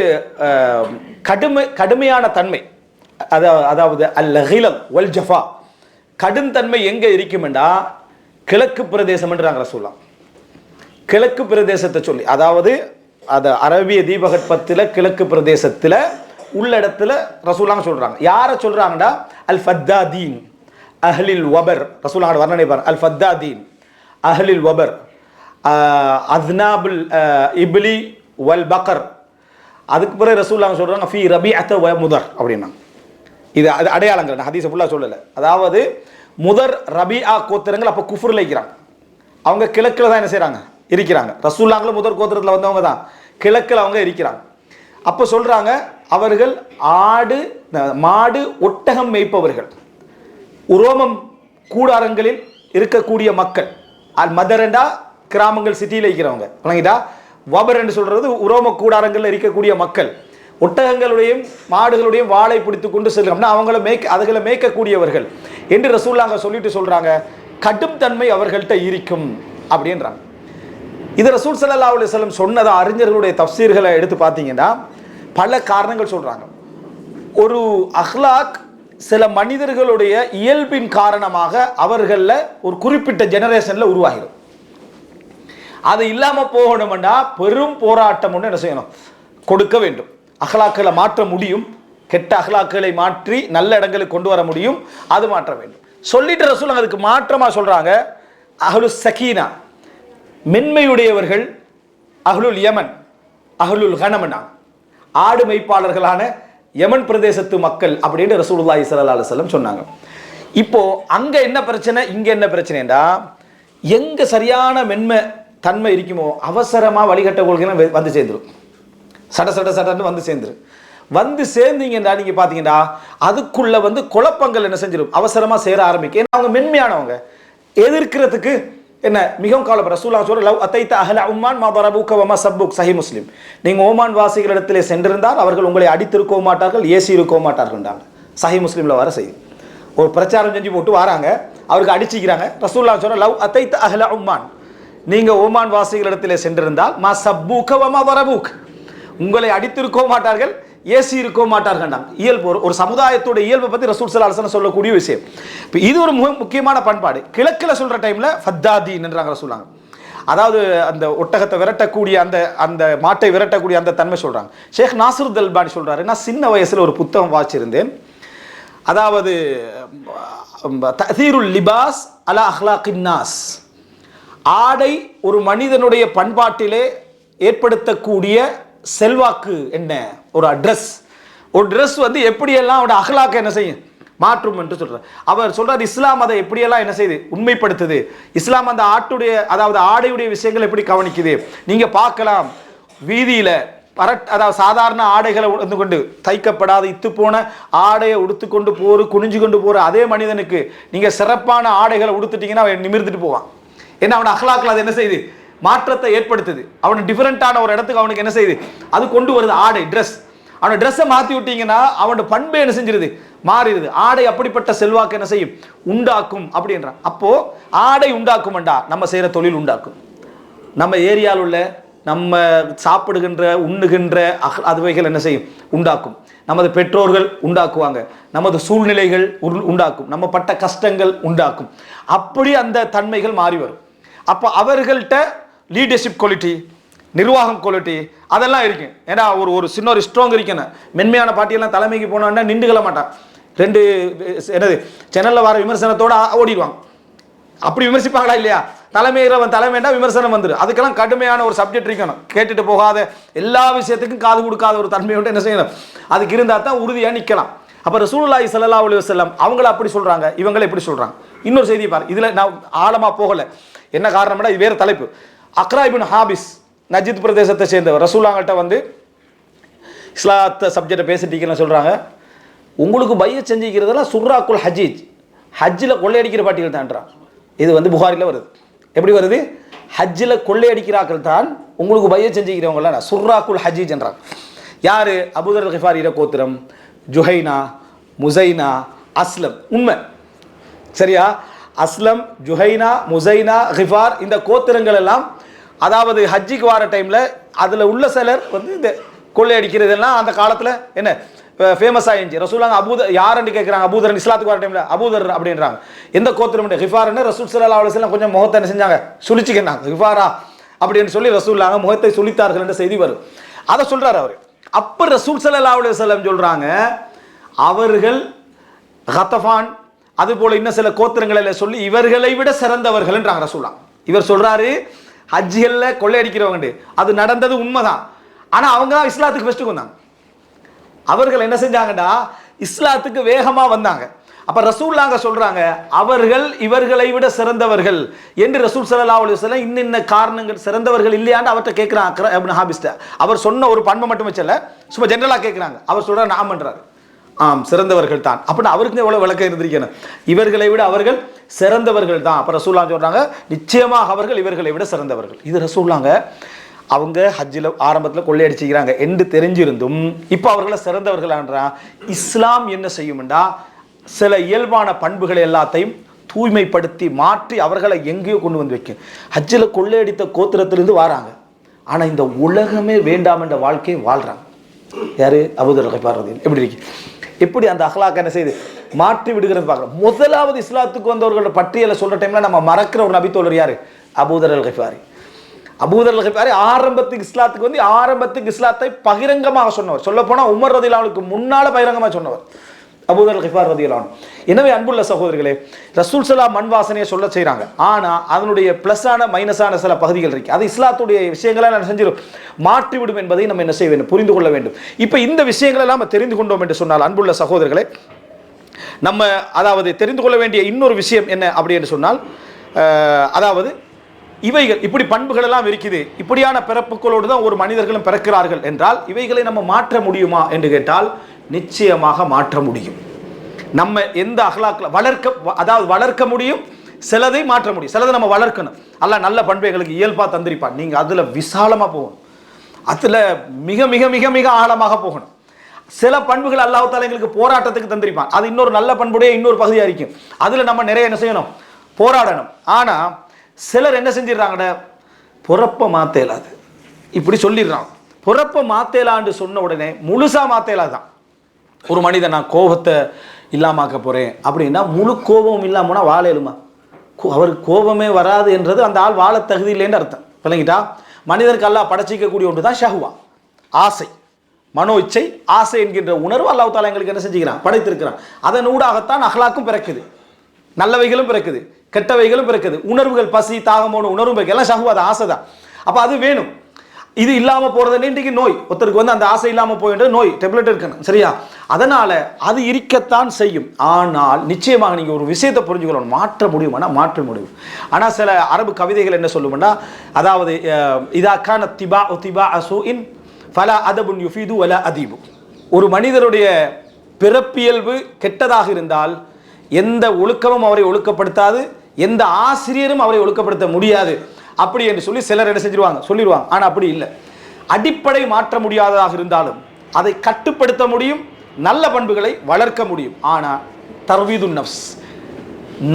கடுமையான தன்மை, அதாவது அல்-கிலல் வல் ஜஃபா, கடும் தன்மை எங்க இருக்குமெண்டா கிழக்கு பிரதேசம் என்றாங்க ரசூலுல்லாஹ். கிழக்கு பிரதேசத்தை சொல்லி, அதாவது அது அரபிய தீபகற்பத்தில் கிழக்கு பிரதேசத்தில் உள்ள இடத்துல ரசூலுல்லாஹ் சொல்றாங்க. யாரை சொல்றாங்கடா, அல் ஃபத்தாதீன் அஹ்லில் வபர். ரசூலுல்லாஹ் வர்ணனை பாருங்க, அல் ஃபத்தாதீன் அஹ்லில் வபர் அத்னாபுல் இப்லி வல் பக்கர். அதுக்கு பிறகு ரசூலுல்லாஹ் சொல்றாங்க ஃபீ ரபீஅத வ முதர் அப்படின்னா. இது அது அடையாளங்கள், நான் ஹதீஸை ஃபுல்லாக சொல்லலை. அதாவது முதர் ரபிஆ கோத்திரங்கள் அப்போ குஃப்ரில் இருக்கிறாங்க. அவங்க கிழக்கில் தான் என்ன செய்கிறாங்க, இருக்கிறாங்க. ரசூலுல்லாஹ் முதற் கோத்திரத்தில் வந்தவங்க தான், கிழக்கில் அவங்க இருக்கிறாங்க. அப்போ சொல்கிறாங்க, அவர்கள் ஆடு மாடு ஒட்டகம் மேய்ப்பவர்கள், உரோமம் கூடாரங்களில் இருக்கக்கூடிய மக்கள். அல் மதரண்டா கிராமங்கள் சிட்டியில் இருக்கிறவங்க வழங்கிட்டா, வபர் என்று சொல்கிறது உரோம கூடாரங்களில் இருக்கக்கூடிய மக்கள். ஒட்டகங்களுடையும் மாடுகளுடையும் வாளை பிடித்து கொண்டு செல்கிறோம்னா அதுகளை மேய்க்கக்கூடியவர்கள் என்று ரசூலுல்லாஹ் சொல்லிட்டு சொல்றாங்க, கடும் தன்மை அவர்கள்ட்ட இருக்கும் அப்படின்றாங்க. இது ரசூல் ஸல்லல்லாஹு அலைஹி வஸல்லம் சொன்னதா அறிஞர்களுடைய தஃப்சீர்களை எடுத்து பார்த்தீங்கன்னா பல காரணங்கள் சொல்றாங்க. ஒரு அஹ்லாக் சில மனிதர்களுடைய இயல்பின் காரணமாக அவர்களில் ஒரு குறிப்பிட்ட ஜெனரேஷன்ல உருவாகிடும். அது இல்லாமல் போகணும்னா பெரும் போராட்டம் ஒன்று என்ன செய்யணும், கொடுக்க வேண்டும். அஹ்லாக்களை மாற்ற முடியும், கெட்ட அஹ்லாக்களை மாற்றி நல்ல இடங்களுக்கு கொண்டு வர முடியும், அது மாற்ற வேண்டும். சொல்லிட்டு ரசூல் அதுக்கு மாற்றமாக சொல்றாங்க, அஹ்லு சகீனா மென்மையுடையவர்கள், அஹ்லுல் யமன், அஹ்லுல் கனமனா ஆடு மெய்ப்பாளர்களான யமன் பிரதேசத்து மக்கள் அப்படின்னு ரசூலுல்லாஹி ஸல்லல்லாஹு அலைஹி வஸல்லம் சொன்னாங்க. இப்போ அங்க என்ன பிரச்சனை, இங்க என்ன பிரச்சனைடா, எங்க சரியான மென்மை தன்மை இருக்குமோ அவசரமா வழிகட்ட கொள்கைலாம் வந்து சேர்ந்துடும். சட சட சடன்னு வந்து சேர்ந்துடும். வந்து சேர்ந்தீங்கன்னா நீங்க பாத்தீங்கன்னா அதுக்குள்ள வந்து குழப்பங்கள் என்ன செஞ்சிடும், அவசரமா சேர ஆரம்பிக்கும். ஏன்னா அவங்க மென்மையானவங்க, எதிர்க்கிறதுக்கு என்ன மிகவும் கவலைப்பட. ரசூலுல்லாஹ் சொல்ற லவ் அத்தைத அஹ்ல உம்மான் மா தரபூக வ மா சப்புக், சஹீஹ் முஸ்லிம். நீங்க ஓமான் வாசிகளிடத்திலே சென்றிருந்தால் அவர்கள் உங்களை அடித்திருக்க மாட்டார்கள், ஏசி இருக்க மாட்டார்கள்ன்றாங்க. சஹீஹ் முஸ்லிம்ல வர செய்தி. ஒரு பிரச்சாரம் செஞ்சு போட்டு வராங்க, அவருக்கு அடிச்சிக்கிறாங்க. ரசூலுல்லாஹ் சொல்ற லவ் அத்தைத அஹ்ல உம்மான், நீங்க ஓமான் வாசிகளிடத்திலே சென்றிருந்தால் மா சப்புக வ மா தரபூக், உங்களை அடித்திருக்க மாட்டார்கள், ஏசி இருக்க மாட்டார்கள். இயல்பு, ஒரு சமுதாயத்தோட இயல்பை பத்தி ரசூல் ஸல்லல்லாஹு அலைஹி வஸல்லம் சொல்லக்கூடிய விஷயம். இப்போ இது ஒரு முக்கியமான பண்பாடு. கிழக்குல சொல்ற டைம்ல ஃபத்தாதீன் என்றாங்க ரசூலுல்லாஹ், அதாவது அந்த ஒட்டகத்தை விரட்டக்கூடிய அந்த மாட்டை விரட்டக்கூடிய அந்த தன்மை சொல்றாங்க. ஷேக் நாசருல் அல்பானி சொல்றாரு, நான் சின்ன வயசுல ஒரு புத்தகம் வாசிச்சிருந்தேன், அதாவது தஅதீருல் லிபாஸ் அலா அஹ்லாகின் நாஸ், ஆடை ஒரு மனிதனுடைய பண்பாட்டிலே ஏற்படுத்தக்கூடிய செல்வாக்கு என்ன, ஒரு ட்ரெஸ் வந்து எப்படியெல்லாம் அவருடைய அஹ்லாக்க என்ன செய்யும், மாற்றும் என்று சொல்றார். அவர் சொல்றார், இஸ்லாம் அதை எப்படியெல்லாம் என்ன செய்யுது, உண்மைப்படுத்துது. இஸ்லாம் அந்த அதாவது ஆடையுடைய விஷயங்கள் எப்படி கவனிக்குது. நீங்க பார்க்கலாம், வீதியில அதாவது சாதாரண ஆடைகளை உடுத்து கொண்டு, தைக்கப்படாத இத்து போன ஆடையை உடுத்துக்கொண்டு குனிஞ்சு கொண்டு போற அதே மனிதனுக்கு நீங்க சிறப்பான ஆடைகளை உடுத்துட்டீங்கன்னா அவன் நிமிர்ந்துட்டு போவான். ஏன்னா அவன் அஹ்லாக்ல அது என்ன செய்யுது, மாற்றத்தை ஏற்படுத்துது. அவன் டிஃபரெண்டான ஒரு இடத்துக்கு அவனுக்கு என்ன செய்யுது, அது கொண்டு வருது. ஆடை, ட்ரெஸ், அவனை ட்ரெஸ்ஸை மாற்றி விட்டீங்கன்னா அவனோட பண்பே என்ன செஞ்சிருது, மாறிடுது. ஆடை அப்படிப்பட்ட செல்வாக்கு என்ன செய்யும், உண்டாக்கும் அப்படின்றான். அப்போ ஆடை உண்டாக்கும்டா நம்ம செய்யற தொழில் உண்டாக்கும், நம்ம ஏரியாவில் உள்ள நம்ம சாப்பிடுகின்ற உண்ணுகின்ற அதுவைகள் என்ன செய்யும், உண்டாக்கும். நமது பெற்றோர்கள் உண்டாக்குவாங்க, நமது சூழ்நிலைகள் உண்டாக்கும், நம்ம பட்ட கஷ்டங்கள் உண்டாக்கும். அப்படி அந்த தன்மைகள் மாறி வரும். அப்போ அவர்கள்ட்ட லீடர்ஷிப் குவாலிட்டி, நிர்வாகம் குவாலிட்டி அதெல்லாம் இருக்கு. ஏன்னா ஒரு சின்ன ஒரு ஸ்ட்ராங் இருக்கணும். மென்மையான பாட்டியெல்லாம் தலைமைக்கு போனோன்னா நின்றுகல மாட்டான். ரெண்டு என்னது சேனல்ல வர விமர்சனத்தோட ஓடிடுவாங்க. அப்படி விமர்சிப்பாங்களா இல்லையா, தலைமைண்டா விமர்சனம் வந்துடும். அதுக்கெல்லாம் கடுமையான ஒரு சப்ஜெக்ட் இருக்கணும். கேட்டுட்டு போகாத, எல்லா விஷயத்துக்கும் காது கொடுக்காத ஒரு தன்மையோட என்ன செய்யணும், அதுக்கு இருந்தால் தான் உறுதியாக நிற்கலாம். அப்போ ரசூலுல்லாஹி ஸல்லல்லாஹு அலைஹி வஸல்லம் அவங்கள அப்படி சொல்றாங்க, இவங்களை எப்படி சொல்றாங்க. இன்னொரு செய்தியை பாரு, இதுல நான் ஆழமா போகல, என்ன காரணம்னா இது வேற தலைப்பு. அக்ரா இப்னு ஹாபிஸ் நஜித் பிரதேசத்தை சேர்ந்தவர் ரசூலுல்லாஹ்கிட்ட வந்து இஸ்லாத்தை சப்ஜெக்டை பேசிட்டீங்கன்னு சொல்றாங்க, உங்களுக்கு பைய செஞ்சுக்கிறதெல்லாம் சுர்ராக்குல் ஹஜீஜ், ஹஜ்ஜில் கொள்ளையடிக்கிற பாட்டிகள் தான்றான். இது வந்து புகாரில் வருது. எப்படி வருது, ஹஜ்ஜில் கொள்ளையடிக்கிறார்கள் தான் உங்களுக்கு பைய செஞ்சுக்கிறவங்களாம் சுர்ராக்குல் ஹஜீஜ் என்றாங்க. யாரு, அபூதர் அல் கிஃபாரியோட கோத்திரம், ஜுஹைனா, முசைனா, அஸ்லம். உண்மை சரியா, அஸ்லம், ஜுஹைனா, முசைனா, கிஃபார், இந்த கோத்திரங்கள் எல்லாம் அதாவது ஹஜ்ஜிக்கு வர டைம்ல அதுல உள்ள சிலர் வந்து இந்த கொள்ளையடிக்கிறதெல்லாம் அந்த காலத்துல என்ன ஃபேமஸ் ஆயிடுச்சு. ரசூலுல்லாஹ் அபூதர் யாருன்னு கேட்குறாங்க, அபூதர் இஸ்லாத்துக்கு வர டைம்ல அபூதர் அப்படின்றாங்க. எந்த கோத்திரம், கிஃபார்னு ரசூல் ஸல்லல்லாஹு அலைஹி வஸல்லம் கொஞ்சம் முகத்தை என்ன செஞ்சாங்க, சுழிச்சுக்கினாங்க. கிஃபாரா அப்படின்னு சொல்லி ரசூலுல்லாஹ் முகத்தை சுழித்தார்கள் என்ற செய்தி வரும். அதை சொல்றாரு அவர். அப்ப ரசூல் ஸல்லல்லாஹு அலைஹி வஸல்லம் சொல்றாங்க, அவர்கள் கத்தஃபான் அது போல இன்னும் சில கோத்திரங்களை சொல்லி இவர்களை விட சிறந்தவர்கள் என்றாங்க ரசூலுல்லாஹ். இவர் சொல்றாரு, ஹஜ்ஜிகள்ல கொள்ளையடிக்கிறவங்க அது நடந்தது உண்மைதான், ஆனா அவங்க இஸ்லாத்துக்கு ஃபர்ஸ்ட் வந்தாங்க. அவர்கள் என்ன செஞ்சாங்கடா, இஸ்லாத்துக்கு வேகமா வந்தாங்க. அப்ப ரசூலுல்லாஹ் சொல்றாங்க, அவர்கள் இவர்களை விட சிறந்தவர்கள் என்று ரசூல் ஸல்லல்லாஹு அலைஹி வஸல்லம் இன்ன காரணங்கள் சிறந்தவர்கள் இல்லையான்னு அவர்கிட்ட கேட்கிறாங்க. அக்ரா இப்னு ஹாபிஸ்ட அவர் சொன்ன ஒரு பண்பை மட்டும் வச்சல, சும்மா ஜெனரலா கேட்கிறாங்க. அவர் சொல்றாரு, நாம் பண்றாரு, ஆம் சிறந்தவர்கள் தான். அப்படின்னா அவருக்கு எவ்வளவு விளக்கம் இருந்திருக்கணும், இவர்களை விட அவர்கள் சிறந்தவர்கள் தான். அப்ப ரசூலுல்லாஹ் சொல்றாங்க, நிச்சயமாக அவர்கள் இவர்களை விட சிறந்தவர்கள். இது ரசூலுல்லாஹ் அவங்க ஹஜ்ஜில் ஆரம்பத்தில் கொள்ளையடிச்சுக்கிறாங்க என்று தெரிஞ்சிருந்தும் இப்போ அவர்களை சிறந்தவர்களான்றா. இஸ்லாம் என்ன செய்யும்டா, சில இயல்பான பண்புகளை எல்லாத்தையும் தூய்மைப்படுத்தி மாற்றி அவர்களை எங்கேயோ கொண்டு வந்து வைக்கும். ஹஜ்ஜில் கொள்ளையடித்த கோத்திரத்திலிருந்து வராங்க, ஆனால் இந்த உலகமே வேண்டாம் என்ற வாழ்க்கையை வாழ்றாங்க. யாரு, அபூதர் கிஃபார் எப்படி இருக்கு, எப்படி அந்த அஹ்லாக் என்ன செய்து மாற்றி விடுகிறது பார்க்கலாம். முதலாவது இஸ்லாத்துக்கு வந்தவர்களோட பட்டியலை சொல்ற டைம்ல நம்ம மறக்கிற ஒரு நபி தோழர் யாரு, அபூதர் அல் கிஃபாரி. அபூதர் அல்-கிஃபாரி ஆரம்பத்துக்கு இஸ்லாத்தை பகிரங்கமாக சொன்னவர். சொல்ல போனா உமர் ரலியல்லாஹு அன்ஹுக்கு முன்னால பகிரங்கமாக சொன்னவர் அபூதர் அல்-கிஃபாரி ரலியல்லாஹு அன்ஹு. எனவே அன்புள்ள சகோதரர்களே, ரசூல் ஸல்லல்லாஹு மண் வாசனையை சொல்ல செய்றாங்க. ஆனா அதனுடைய பிளஸான மைனஸான சில பகுதிகள் இருக்கு. அது இஸ்லாத்துடைய விஷயங்களை நான் செஞ்சிடும் மாற்றிவிடும் என்பதை நம்ம என்ன செய்ய வேண்டும், புரிந்து கொள்ள வேண்டும். இப்ப இந்த விஷயங்களை எல்லாம் நம்ம தெரிந்து கொண்டோம் என்று சொன்னால் அன்புள்ள சகோதரர்களே, நம்ம அதாவது தெரிந்து கொள்ள வேண்டிய இன்னொரு விஷயம் என்ன அப்படி என்று சொன்னால், அதாவது இவைகள் இப்படி பண்புகள் எல்லாம் இருக்குது, இப்படியான பிறப்புகளோடு தான் ஒரு மனிதர்களும் பிறக்கிறார்கள் என்றால் இவைகளை நம்ம மாற்ற முடியுமா என்று கேட்டால் நிச்சயமாக மாற்ற முடியும். நம்ம எந்த அஹ்லாக்ல வளர்க்க முடியும், சிலதை மாற்ற முடியும், சிலதை நம்ம வளர்க்கணும். அல்லாஹ் நல்ல பண்புகளுக்கு இயல்பா தந்திருப்பான். நீங்க அதுல விசாலமா போகணும், அதுல மிக மிக மிக மிக ஆழமாக போகணும். சில பண்புகள் அல்லாஹ் தஆலா எங்களுக்கு போராட்டத்துக்கு தந்திருப்பான். அது இன்னொரு நல்ல பண்புடைய இன்னொரு பகுதியா இருக்கும். அதுல நம்ம நிறைய என்ன செய்யணும், போராடணும். ஆனா சிலர் என்ன செஞ்சிடறாங்க, பொறப்ப மாத்தேலாது இப்படி சொல்லிடுறாங்க. பொறப்ப மாத்தேலான்னு சொன்ன உடனே முழுசா மாத்தேலாதான். ஒரு மனிதன் நான் கோபத்தை இல்லாமாக்க போறேன் அப்படின்னா முழு கோபமும் இல்லாமனா வாழ எழுமா, அவருக்கு கோபமே வராது என்றது அந்த ஆள் வாழ தகுதி இல்லைன்னு அர்த்தம். விளங்கிட்டா? மனிதனுக்கு அல்லாஹ் படைச்சிக்கக்கூடிய ஒன்று தான் ஷஹ்வா, ஆசை, மனோ இச்சை, ஆசை என்கின்ற உணர்வு அல்லாஹ் தஆலா எங்களுக்கு என்ன செஞ்சுக்கிறான், படைத்திருக்கிறான். அதன் ஊடாகத்தான் அஹ்லாக்கும் பிறக்குது, நல்லவைகளும் பிறக்குது, கெட்டவைகளும் பிறக்குது, உணர்வுகள் பசி தாகமோன உணர்வும் பிறகு எல்லாம் ஷஹ்வா தான், ஆசை தான். அப்போ அது வேணும். இது இல்லாமல் போகிறது இன்றைக்கு நோய். ஒருத்தருக்கு வந்து அந்த ஆசை இல்லாமல் போயிட்டு நோய் டெப்லெட் இருக்கணும், சரியா? அதனால அது இருக்கத்தான் செய்யும். ஆனால் நிச்சயமாக நீங்கள் ஒரு விஷயத்தை புரிஞ்சுக்கணும், மாற்ற முடியுமானா மாற்ற முடியும். ஆனால் சில அரபு கவிதைகள் என்ன சொல்லுவோம்னா, அதாவது இதா கான திபா திபா அசூஇன் ஃபலா அதபுன் யுஃபீது வலா அதீபு. ஒரு மனிதருடைய பிறப்பியல்பு கெட்டதாக இருந்தால் எந்த ஒழுக்கமும் அவரை ஒழுக்கப்படுத்தாது, எந்த ஆசிரியரும் அவரை ஒழுக்கப்படுத்த முடியாது அப்படி என்று சொல்லி சிலர் என்ன செஞ்சிருவாங்க, சொல்லிடுவாங்க. ஆனால் அப்படி இல்லை. அடிப்படை மாற்ற முடியாததாக இருந்தாலும் அதை கட்டுப்படுத்த முடியும், நல்ல பண்புகளை வளர்க்க முடியும். ஆனால் தர்வீதுன் நஃப்ஸ்,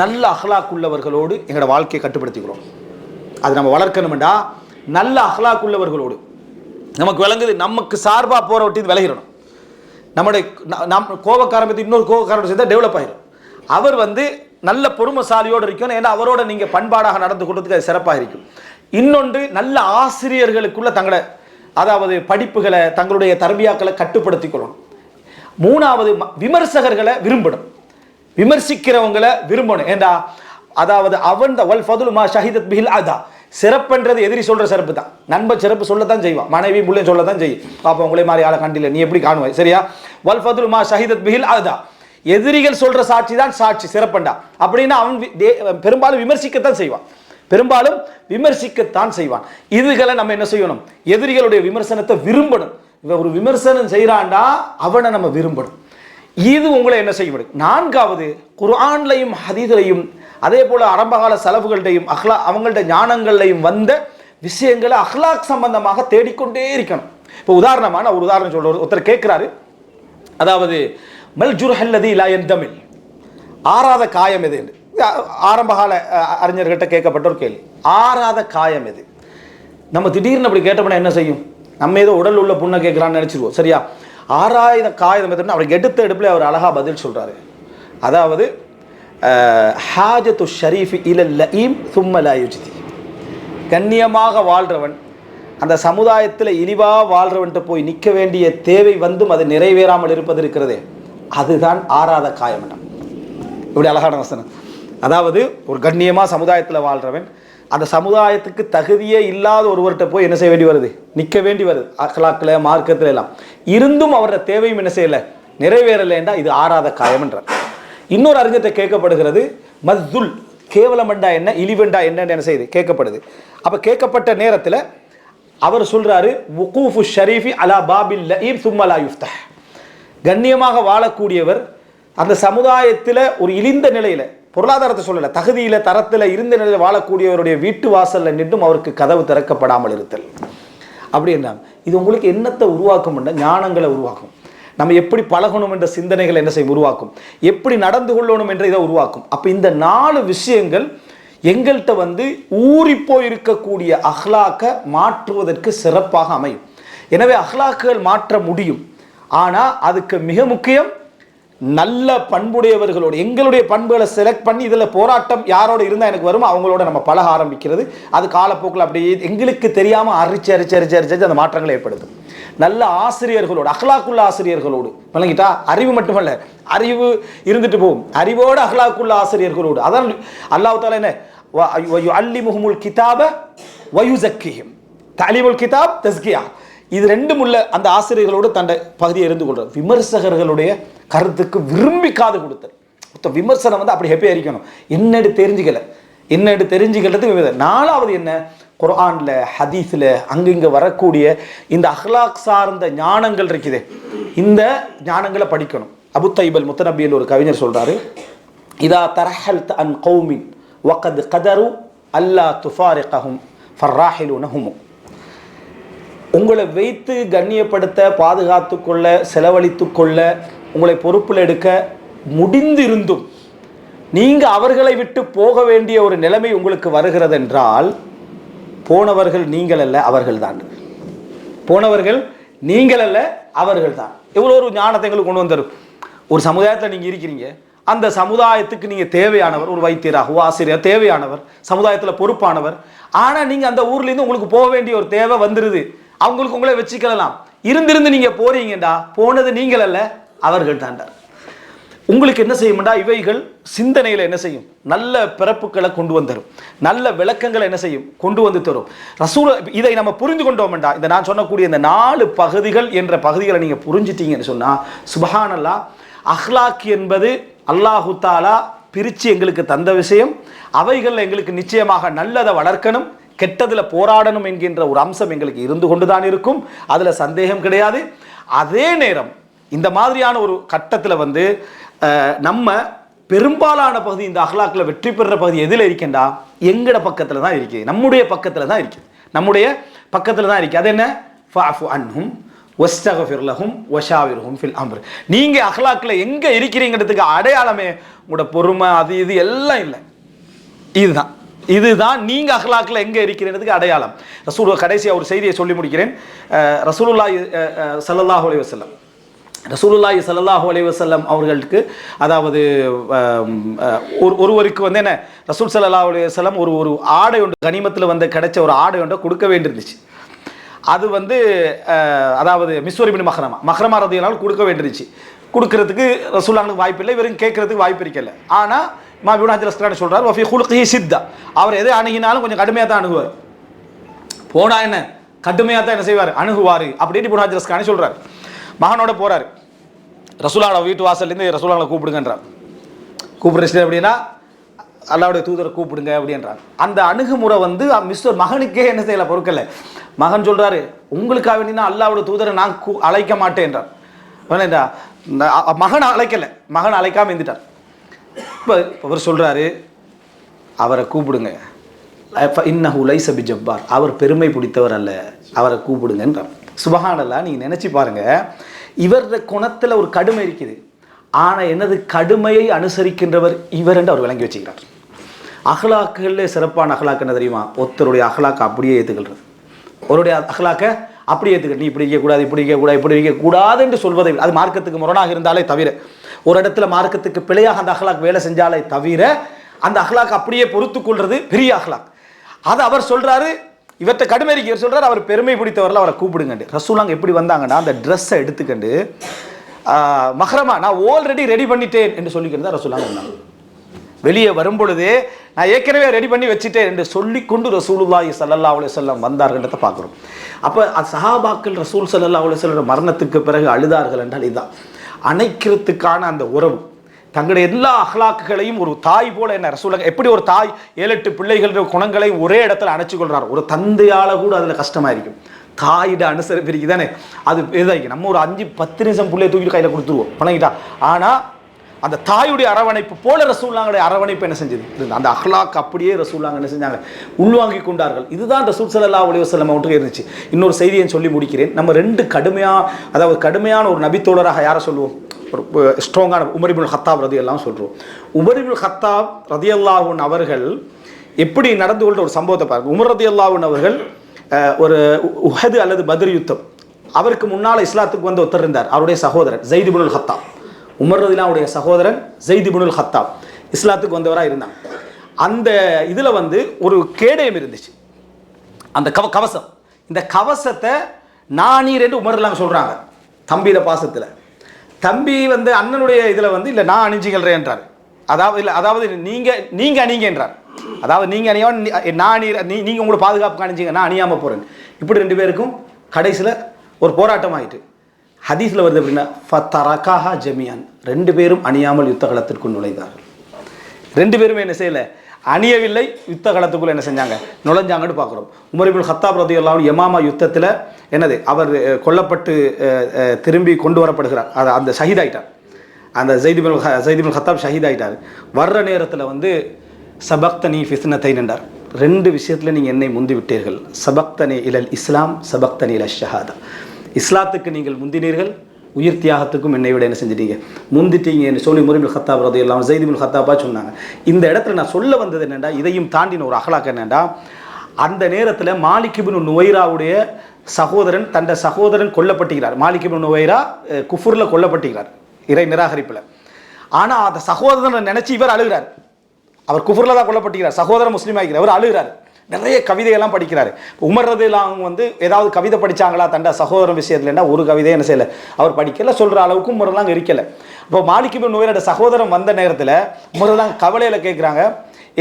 நல்ல அஹ்லாக் உள்ளவர்களோடு எங்களோட வாழ்க்கையை கட்டுப்படுத்திக்கிறோம். அது நம்ம வளர்க்கணும்டா நல்ல அஹ்லாக் உள்ளவர்களோடு. நமக்கு விளங்குது, நமக்கு சார்பாக போகிற விட்டு விலகிடணும். நம்முடைய கோபக்காரம்பத்தி இன்னொரு கோபக்காரன் சேர்ந்தால் டெவலப் ஆகிடும். அவர் வந்து நல்ல பொறுமைசாலியோடு இருக்கணும், ஏன்னா அவரோட நீங்கள் பண்பாடாக நடந்து கொள்றதுக்கு அது சிறப்பாக இருக்கும். இன்னொன்று, நல்ல ஆசிரியர்களுக்குள்ள தங்களோட அதாவது படிப்புகளை தங்களுடைய தர்பியாக்களை கட்டுப்படுத்திக் கொள்ளணும். மூணாவது, விமர்சகர்களை விரும்பணும், விமர்சிக்கிறவங்களை விரும்பணும். ஏண்டா அதாவது அவன் வல் ஃபதுலு மா ஷஹிதத் பிஹில் அதா, சிறப்புன்றது எதிரி சொல்ற சிறப்பு தான். நண்பன் சிறப்பு சொல்லத்தான் செய்வான், மனைவி புள்ளையும் சொல்லத்தான் செய்யும். பாப்பா உங்களே மாதிரி ஆளை கண்டில்லை, நீ எப்படி காணுவாய், சரியா? வல் ஃபதுலு மா ஷஹிதத் பிஹில் அதா, எதிரிகள் சொல்ற சாட்சி தான் சாட்சி, சிறப்பண்டா. அப்படின்னா அவன் பெரும்பாலும் விமர்சிக்கத்தான் செய்வான், பெரும்பாலும் விமர்சிக்கத்தான் செய்வான். இதுகளை நம்ம என்ன செய்யணும், எதிரிகளுடைய விமர்சனத்தை விரும்பணும். ஒரு விமர்சனம் செய்யறான்டா அவனை நம்ம விரும்பணும். இது உங்களை என்ன செய்யப்படும். நான்காவது, குர்ஆன்லையும் ஹதீஸ்லையும் அதே போல ஆரம்பகால சலஃபுகள்டையும் அவங்கள்ட்ட ஞானங்கள்லையும் வந்த விஷயங்களை அஹ்லாக் சம்பந்தமாக தேடிக்கொண்டே இருக்கணும். இப்போ உதாரணமான ஒரு உதாரணம் சொல்ற, ஒருத்தர் கேட்கிறாரு, அதாவது மல் ஜுர்ஹல்லதி லா யந்தமில், ஆறாத காயம் எது என்று ஆரம்பகால அறிஞர்கிட்ட கேட்கப்பட்ட ஒரு கேள்வி. ஆறாத காயம் எது? நம்ம திடீர்னு அப்படி கேட்டோம்னா என்ன செய்யும், நம்ம ஏதோ உடல் உள்ள புண்ணை கேட்கலான்னு நினைச்சிருவோம், சரியா? ஆறாத காயம் எதுன்னு அப்படி எடுத்த எடுப்புல அவர் அழகா பதில் சொல்றாரு. அதாவது ஹாஜத்து ஷரீஃபி இலல் லஈம் சும்ம லா யுஜ்தி, கண்ணியமாக வாழ்றவன் அந்த சமுதாயத்தில் இழிவாக வாழ்றவன்ட்டு போய் நிற்க வேண்டிய தேவை வந்தும் அது நிறைவேறாமல் இருப்பது இருக்கிறதே, அதுதான் ஆறாத காயம். இப்படி அழகான வசனம். அதாவது ஒரு கண்ணியமாக சமுதாயத்தில் வாழ்றவன் அந்த சமுதாயத்துக்கு தகுதியே இல்லாத ஒருவர்கிட்ட போய் என்ன செய்ய வேண்டி வருது, நிற்க வேண்டி வருது, அக்லாக்கில் மார்க்கத்தில் எல்லாம் இருந்தும் அவரோட தேவையும் என்ன செய்யலை, நிறைவேறலைன்றா இது ஆறாத காயம் என்றார். இன்னொரு அறிஞர்கிட்ட கேட்கப்படுகிறது, மஸ்துல், கேவலமண்டா என்ன, இழிவெண்டா என்னன்னு என்ன செய்யுது கேட்கப்படுது. அப்போ கேட்கப்பட்ட நேரத்தில் அவர் சொல்றாரு, வுகூஃபு ஷரீஃபி அலா பாபில் லஈம் சும்ம லா யுஃப்தஹ், கண்ணியமாக வாழக்கூடியவர் அந்த சமுதாயத்தில் ஒரு இழிந்த நிலையில், பொருளாதாரத்தை சொல்லலை, தகுதியில் தரத்தில் இருந்த நிலையில் வாழக்கூடியவருடைய வீட்டு வாசலில் நின்றும் அவருக்கு கதவு திறக்கப்படாமல் இருத்தல். அப்படி என்ன இது உங்களுக்கு என்னத்தை உருவாக்கும், ஞானங்களை உருவாக்கும். நம்ம எப்படி பழகணும் என்ற சிந்தனைகளை என்ன செய்யும் உருவாக்கும், எப்படி நடந்து கொள்ளணும் என்ற இதை உருவாக்கும். அப்போ இந்த 4 விஷயங்கள் எங்கள்கிட்ட வந்து ஊறிப்போய் இருக்கக்கூடிய அஹ்லாக்கை மாற்றுவதற்கு சிறப்பாக அமையும். எனவே அஹ்லாக்குகள் மாற்ற முடியும், ஆனால் அதுக்கு மிக முக்கியம் நல்ல பண்புடையவர்களோடு எங்களுடைய பண்புகளை செலக்ட் பண்ணி இதில் போராட்டம் யாரோட இருந்தால் எனக்கு வருமோ அவங்களோட நம்ம பழக ஆரம்பிக்கிறது. அது காலப்போக்கில் அப்படியே எங்களுக்கு தெரியாமல் அரிச்சு அந்த மாற்றங்களை ஏற்படுத்தும். நல்ல ஆசிரியர்களோடு, அஹ்லாக்குள்ள ஆசிரியர்களோடு, விளங்கிட்டா, அறிவு மட்டுமல்ல, அறிவு இருந்துட்டு போகும், அறிவோடு அஹ்லாக்குள்ள ஆசிரியர்களோடு. அதான் அல்லாஹ் தஆலா என்ன அல்லிமுஹுமுல் கிதாப வயுஸக்கிஹிம், தஅலீமுல் கிதாப் தஸ்கியா, இது ரெண்டும் உள்ள அந்த ஆசிரியர்களோடு தன்னை பகுதியை இருந்து கொள்றார். விமர்சகர்களுடைய கருத்துக்கு விரும்பி காது கொடுத்தல். விமர்சனம் வந்து அப்படி ஹெப்பியாக இருக்கணும். என்னென்னு தெரிஞ்சுக்கிறது. நாலாவது என்ன, குர்ஆன்ல ஹதீஸ்ல அங்கங்க வரக்கூடிய இந்த அஹ்லாக் சார்ந்த ஞானங்கள் இருக்குது, இந்த ஞானங்களை படிக்கணும். அபு தைபல் முத்தனபியில் ஒரு கவிஞர் சொல்றாரு, இதா தரஹல்த அன் கௌமின் வகத் கதரு அல்லா துஃபாரிகஹும் ஃபர்ராஹிலுனஹும், உங்களை வைத்து கண்ணியப்படுத்த, பாதுகாத்து கொள்ள, செலவழித்து கொள்ள, உங்களை பொறுப்பில் எடுக்க முடிந்திருந்தும் நீங்க அவர்களை விட்டு போக வேண்டிய ஒரு நிலைமை உங்களுக்கு வருகிறது என்றால், போனவர்கள் நீங்கள் அல்ல அவர்கள் தான். போனவர்கள் நீங்கள் அல்ல அவர்கள் தான். எவ்வளோ ஒரு ஞானத்தை எங்களுக்கு கொண்டு வந்துடும். ஒரு சமுதாயத்தில் நீங்கள் இருக்கிறீங்க, அந்த சமுதாயத்துக்கு நீங்கள் தேவையானவர், ஒரு வைத்தியராகவோ ஆசிரியர் தேவையானவர், சமுதாயத்தில் பொறுப்பானவர். ஆனால் நீங்கள் அந்த ஊர்லேருந்து உங்களுக்கு போக வேண்டிய ஒரு தேவை வந்துடுது, அவங்களுக்கு உங்களை வச்சுக்கலாம். இருந்திருந்து நீங்கள் போறீங்கடா, போனது நீங்கள் அல்ல அவர்கள் தாண்டார். உங்களுக்கு என்ன செய்யும்டா, இவைகள் சிந்தனையில் என்ன செய்யும், நல்ல பிறப்புகளை கொண்டு வந்துடும், நல்ல விளக்கங்களை என்ன செய்யும், கொண்டு வந்து தரும். ரசூல் இதை நம்ம புரிந்து கொண்டோம்டா, இந்த நான் சொன்னக்கூடிய இந்த 4 பகுதிகள் என்ற பகுதிகளை நீங்க புரிஞ்சிட்டீங்கன்னு சொன்னா, சுப்ஹானல்லாஹ், அஹ்லாக் என்பது அல்லாஹு தஆலா பிரித்து எங்களுக்கு தந்த விஷயம். அவைகளில் எங்களுக்கு நிச்சயமாக நல்லதை வளர்க்கணும், கெட்டதில் போராடணும் என்கின்ற ஒரு அம்சம் எங்களுக்கு இருந்து கொண்டுதான் இருக்கும். அதில் சந்தேகம் கிடையாது. அதே நேரம் இந்த மாதிரியான ஒரு கட்டத்தில் வந்து நம்ம பெரும்பாலான பகுதி இந்த அஹ்லாக்கில் வெற்றி பெறுற பகுதி எதில் இருக்கின்றா, எங்கட பக்கத்தில் தான் இருக்குது, நம்முடைய பக்கத்தில் தான் இருக்குது, நம்முடைய பக்கத்தில் தான் இருக்குது. அது என்ன, ஃபஅஃபு அன்ஹும் வஸ்தக்ஃபிர் லஹும் வஷாவிர்ஹும் ஃபில் அம்ர். நீங்க அஹ்லாக்கில் எங்க இருக்கிறீங்கிறதுக்கு அடையாளமே உங்களோட பொறுமை, அது இது எல்லாம் இல்லை. இதுதான் நீங்க அஹ்லாக்கில் எங்க இருக்கிறதுக்கு அடையாளம். ரசூல் கடைசியாக ஒரு செய்தியை சொல்லி முடிக்கிறேன். ரசூலுல்லாஹி ஸல்லல்லாஹு அலைஹி வஸல்லம் ரசூலுல்லாஹி ஸல்லல்லாஹு அலைஹி வஸல்லம் அவர்களுக்கு, அதாவது ஒருவருக்கு வந்து என்ன, ரசூல் ஸல்லல்லாஹு அலைஹி வஸல்லம் ஒரு ஆடை ஒன்று கனிமத்தில் வந்து கிடைச்ச ஒரு ஆடை ஒன்றை கொடுக்க வேண்டியிருந்துச்சு. அது வந்து அதாவது மிஸ்வர் இப்னு மஹ்ரமா ரலியல்லாஹு அன்ஹு கொடுக்க வேண்டியிருந்துச்சு. கொடுக்கறதுக்கு ரசூலுல்லாஹ்வுக்கு வாய்ப்பு இல்லை, இவரும் கேட்கறதுக்கு வாய்ப்பு இருக்கல. ஆனால் இமாம் இப்னு ஹஜர் அஸ்கலானி சொல்றார், வஃபி குல்கிஹி சித்தா, அவர் எதை அணுகினாலும் கொஞ்சம் கடுமையாக தான் அணுகுவார். போனா என்ன, கடுமையாக தான் என்ன செய்வார், அணுகுவார் அப்படின்னு இப்னு ஹஜர் அஸ்கலானி சொல்றார். மகனோட போறாரு, ரசூலுல்லாஹ் வீட்டு வாசல்லேருந்து ரசூலுல்லாஹ் கூப்பிடுங்கன்றார். கூப்பிடுறது அப்படின்னா அல்லாஹ்வுடைய தூதரை கூப்பிடுங்க அப்படின்றாங்க. அந்த அணுகுமுறை வந்து மிஸ்டர் மகனுக்கே என்ன செய்யல, பொறுக்கல. மகன் சொல்றாரு, உங்களுக்காக வேண்டினா அல்லாஹ்வுடைய தூதரை நான் அழைக்க மாட்டேன்றார். மகன் அழைக்கல, மகன் அழைக்காம இருந்துட்டார். இப்போ அவர் சொல்றாரு, அவரை கூப்பிடுங்க, இன்னஹு லைஸ பிஜப்பார், அவர் பெருமை பிடித்தவர் அல்ல, அவரை கூப்பிடுங்கன்றார். சுப்ஹானல்லாஹ், நீங்க நினைச்சு பாருங்க, இவரது குணத்துல ஒரு கடுமை இருக்குது, ஆனா எனது கடுமையை அனுசரிக்கின்றவர் இவர் என்று அவர் விளங்கி வச்சுக்கிறார். அஹ்லாக்குகளில் சிறப்பான அஹ்லாக் என்ன தெரியுமா, ஒருத்தருடைய அஹ்லாக்கை அப்படியே ஏற்றுக்கிறது. ஒருடைய அஹ்லாக்கை அப்படியே ஏற்றுக்கிட்டு, நீ இப்படி இருக்கக்கூடாது, இப்படி இருக்கக்கூடாது, இப்படி இருக்கக்கூடாது என்று சொல்வதை, அது மார்க்கத்துக்கு முரணாக இருந்தாலே தவிர, ஒரு இடத்துல மார்க்கத்துக்கு பிழையாக அந்த அஹ்லாக் வேலை செஞ்சாலே தவிர, அந்த அஹ்லாக் அப்படியே பொறுத்து கொள்வது பெரிய அஹ்லாக். அது அவர் சொல்றாரு, இவர்கிட்ட கடுமை இருக்கு, இவர் சொல்றாரு அவர் பெருமை பிடித்தவரில் அவரை கூப்பிடுங்கண்டு. ரசூலுல்லாஹ் எப்படி வந்தாங்கன்னா, அந்த ட்ரெஸ்ஸை எடுத்துக்கண்டு, மஹ்ரமா நான் ஆல்ரெடி ரெடி பண்ணிட்டேன் என்று சொல்லிக்கிட்டு தான் ரசூலுல்லாஹ் வந்தாங்க. வெளியே வரும்பொழுதே நான் ஏற்கனவே ரெடி பண்ணி வச்சுட்டேன் என்று சொல்லிக்கொண்டு ரசூலுல்லாஹி ஸல்லல்லாஹு அலைஹி வஸல்லம் வந்தார்கள்ன்றதை பார்க்குறோம். அப்போ சஹாபாக்கள் ரசூல் ஸல்லல்லாஹு அலைஹி வஸல்லம் மரணத்துக்கு பிறகு அழுதார்கள் என்றால் இதுதான் அணைக்கிறதுக்கான அந்த உறவு. தங்களுடைய எல்லா அஹ்லாக்குகளையும் ஒரு தாய் போல, என்ன ரசூலுல்லாஹ் எப்படி ஒரு தாய் 7-8 பிள்ளைகளுடைய குணங்களை ஒரே இடத்துல அணைச்சு கொள்றார், ஒரு தந்தையால கூட அதில் கஷ்டமாயிருக்கும். தாயிட அனுசரிப்பிருக்கு தானே, அது இதாகி நம்ம ஒரு 5-10 நிமிஷம் பிள்ளைய தூக்கிட்டு கையில் கொடுத்துருவோம் பழகிட்டா. ஆனால் அந்த தாயுடைய அரவணைப்பு போல ரசூலுல்லாஹ்வுடைய அரவணைப்பு என்ன செஞ்சது, அந்த அஹ்லாக் அப்படியே ரசூலுல்லாஹ் என்ன செஞ்சாங்க, உள்வாங்கி கொண்டார்கள். இதுதான் ரசூல் ஸல்லல்லாஹு அலைஹி வஸல்லம் அவங்களுக்கு இருந்துச்சு. இன்னொரு செய்தியை சொல்லி முடிக்கிறேன். நம்ம 2 கடுமையான ஒரு நபித்தோழராக யாரை சொல்லுவோம், ஒரு ஸ்ட்ராங்கான உமர் இப்னு ஹத்தாப் ரலியல்லாஹு சொல்கிறோம். உமர் இப்னு ஹத்தாப் ரலியல்லாஹு அன்ஹு அவர்கள் எப்படி நடந்து கொண்ட ஒரு சம்பவத்தை பாருங்க. உமர் ரலியல்லாஹு அன்ஹு அவர்கள் ஒரு உஹது அல்லது பத்ர் யுத்தம், அவருக்கு முன்னால் இஸ்லாத்துக்கு வந்து ஒருத்தர் இருந்தார், அவருடைய சகோதரர் ஸைத் இப்னுல் ஹத்தாப். உமர் ரலியல்லாஹுடைய சகோதரன் ஸைத் இப்னுல் ஹத்தாப் இஸ்லாத்துக்கு வந்தவராக இருந்தாங்க. அந்த இதில் வந்து ஒரு கேடயம் இருந்துச்சு, அந்த கவசம். இந்த கவசத்தை நானீர் என்று உமர் ரலியல்லாஹு சொல்கிறாங்க தம்பியில பாசத்தில். தம்பி வந்து அண்ணனுடைய இதில் வந்து இல்லை நான் அணிஞ்சிக்கிறேன் என்றார். அதாவது நீங்கள் அணிங்க என்றார். அதாவது நீங்கள் அணியாமல் நான் நீங்கள் உங்களை பாதுகாப்புக்கு அணிஞ்சிங்க, நான் அணியாமல் போகிறேன். இப்படி ரெண்டு பேருக்கும் கடைசியில் ஒரு போராட்டம் ஆகிட்டு ஹதீஸில் வருது அப்படின்னா ஃபத்தரகாஹா ஜமியான், ரெண்டு பேரும் அணியாமல் யுத்த களத்திற்குள் நுழைந்தார்கள். ரெண்டு பேருமே என்ன செய்யலை, அணியவில்லை, யுத்த களத்துக்குள்ளே என்ன செஞ்சாங்க, நுழைஞ்சாங்கன்னு பார்க்குறோம். உமர் இப்னு கத்தாப் ரலியல்லாஹு அன்ஹு யமாமா யுத்தத்தில் என்னது அவர் கொல்லப்பட்டு திரும்பி கொண்டு வரப்படுகிறார். அந்த ஷஹீதாயிட்டார். அந்த ஸைத் இப்னு கத்தாப் ஷஹீதாயிட்டார். வர்ற நேரத்தில் வந்து சபக்தனி ஃபித்னத்தை நின்றார். ரெண்டு விஷயத்தில் நீங்கள் என்னை முந்தி விட்டீர்கள். சபக்தனி இலல் இஸ்லாம், சபக்தனி இல ஷஹாதா. இஸ்லாத்துக்கு நீங்கள் முந்தினீர்கள், உயிர் தியாகத்துக்கும் என்னை விட என்ன செஞ்சிட்டீங்க, முந்திட்டீங்க என்று சொல்லி உமர் இப்னு கத்தாப் ரலியல்லாஹு அன்ஹு ஸைத் இப்னு கத்தாப்பா சொன்னாங்க. இந்த இடத்துல நான் சொல்ல வந்தது என்னென்னா, இதையும் தாண்டின ஒரு அகலாக் என்னென்னா, அந்த நேரத்தில் மாலிக் இப்னு நுவைராவுடைய சகோதரன், தந்த சகோதரன் கொல்லப்பட்டுகிறார். மாலிக் இப்னு நுவைரா குஃபுரில் கொல்லப்பட்டுகிறார், இறை நிராகரிப்பில். ஆனால் அந்த சகோதரனை நினச்சி இவர் அழுகிறார். அவர் குஃபுரில் தான் கொல்லப்பட்டுகிறார், சகோதரன் முஸ்லீம் ஆகிறார், அவர் அழுகிறார். நிறைய கவிதையெல்லாம் படிக்கிறார். உமர் ரலியல்லாஹு வந்து ஏதாவது கவிதை படித்தாங்களா தண்ட சகோதரன் விஷயத்துலன்னா ஒரு கவிதையை என்ன செய்யலை, அவர் படிக்கல, சொல்கிற அளவுக்கு உமரெல்லாம் இருக்கலை. இப்போ மாலிக் இப்னு நுவைரோட சகோதரன் வந்த நேரத்தில் உமரெல்லாம் கவலையில் கேட்குறாங்க,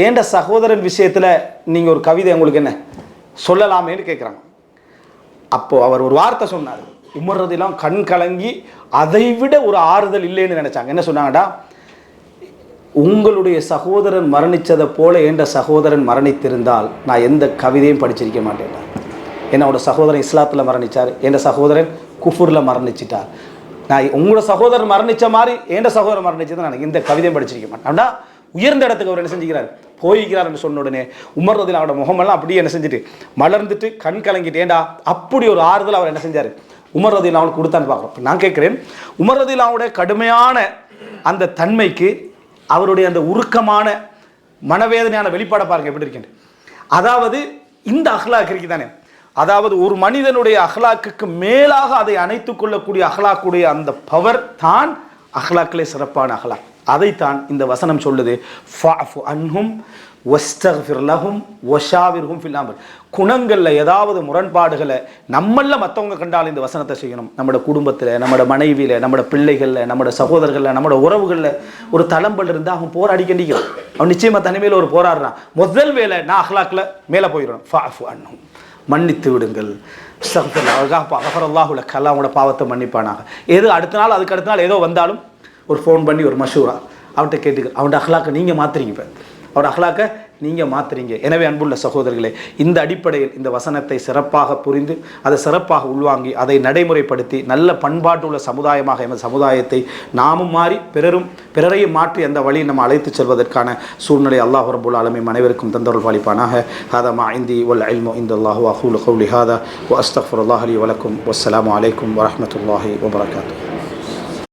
ஏண்ட சகோதரன் விஷயத்தில் நீங்கள் ஒரு கவிதை உங்களுக்கு என்ன சொல்லலாமேன்னு கேட்குறாங்க. அப்போது அவர் ஒரு வார்த்தை சொன்னார். உமர் ரலியல்லாஹு கண் கலங்கி அதை விட ஒரு ஆறுதல் இல்லைன்னு நினச்சாங்க. என்ன சொன்னாங்கடா, உங்களுடைய சகோதரன் மரணித்ததை போல என்ற சகோதரன் மரணித்திருந்தால் நான் எந்த கவிதையும் படிச்சிருக்க மாட்டேன். என்னோட சகோதரன் இஸ்லாத்தில் மரணித்தார், என் சகோதரன் குஃபுரில் மரணிச்சிட்டார். நான் உங்களோட சகோதரன் மரணித்த மாதிரி என் சகோதரன் மரணிச்சதை நான் இந்த கவிதையும் படிச்சிருக்க மாட்டேன். அப்படின்னா உயர்ந்த இடத்துக்கு அவர் என்ன செஞ்சுக்கிறார், போய்கிறார் என்று சொன்ன உடனே உமர் ரலியல்லாஹு முகமெல்லாம் அப்படியே என்ன செஞ்சுட்டு மலர்ந்துட்டு கண் கலங்கிட்டு, ஏண்டா அப்படி ஒரு ஆறுதல் அவர் என்ன செஞ்சார், உமர் ரலியல்லாஹு கொடுத்தான்னு பார்க்குறோம். நான் கேட்குறேன், உமர் ரலியல்லாஹுடைய கடுமையான அந்த தன்மைக்கு அவருடைய அந்த உருக்கமான மனவேதனையான வெளிப்பாடை பாருங்க எப்படி இருக்கின்ற. அதாவது இந்த அஹ்லாக் இருக்கு தானே, அதாவது ஒரு மனிதனுடைய அஹ்லாக்குக்கு மேலாக அதை அணைத்துக் கொள்ளக்கூடிய அஹ்லாக்குடைய அந்த பவர் தான் அஹ்லாக்கிலே சிறப்பான அஹ்லாக். அதைத்தான் இந்த வசனம் சொல்லுது, ஃபஅஃபு அன்ஹும் வஸ்தக்ஃபிர் லஹும் வஷாவிர்ஹும் ஃபில் அம்ர். குணங்களில் ஏதாவது முரண்பாடுகளை நம்மள மற்றவங்க கண்டால் இந்த வசனத்தை செய்யணும். நம்மளோட குடும்பத்தில், நம்மளோட மனைவியில், நம்மளோட பிள்ளைகளில், நம்மளோட சகோதரர்களில், நம்மளோட உறவுகளில் ஒரு தளம்பல் இருந்தால் அவன் போராடி கண்டிக்கிறான். அவன் நிச்சயமாக தனிமையில் ஒரு போராடுறான். முதல் வேலை நான் அஹ்லாக்கில் மேலே போயிடணும். ஃபஅஃபு அன்ஹும், மன்னித்து விடுங்கள். அல்லாஹுல கல்லாவோட பாவத்தை மன்னிப்பானாக. எது அடுத்த நாள் அதுக்கு அடுத்த நாள் ஏதோ வந்தாலும் ஒரு ஃபோன் பண்ணி ஒரு மஷூரா அவன்கிட்ட கேட்டுக்க, அவனோட அஹ்லாக்கை நீங்கள் மாற்றுறீங்க, இப்போ அவரோட அஹ்லாக்கை நீங்கள் மாற்றுறீங்க. எனவே அன்புள்ள சகோதரர்களே, இந்த அடிப்படையில் இந்த வசனத்தை சிறப்பாக புரிந்து அதை சிறப்பாக உள்வாங்கி அதை நடைமுறைப்படுத்தி நல்ல பண்பாட்டுள்ள சமுதாயமாக எமது சமுதாயத்தை நாமும் மாறி பிறரையும் மாற்றி அந்த வழியை நம்ம அழைத்து செல்வதற்கான சூழ்நிலை அல்லாஹ் ரப்புல் ஆலமீன் அனைவருக்கும் தந்தருள் பாலிப்பானாக. ஹாதா மா இந்தி வல் இல்மு இந்தல்லாஹு அகூலு கௌலி ஹாதா வ அஸ்தக்ஃபிருல்லாஹ் லி வ லக்கும். வஸ்ஸலாமு அலைக்கும் வரஹ்மத்துல்லாஹி வபரகாத்துஹு.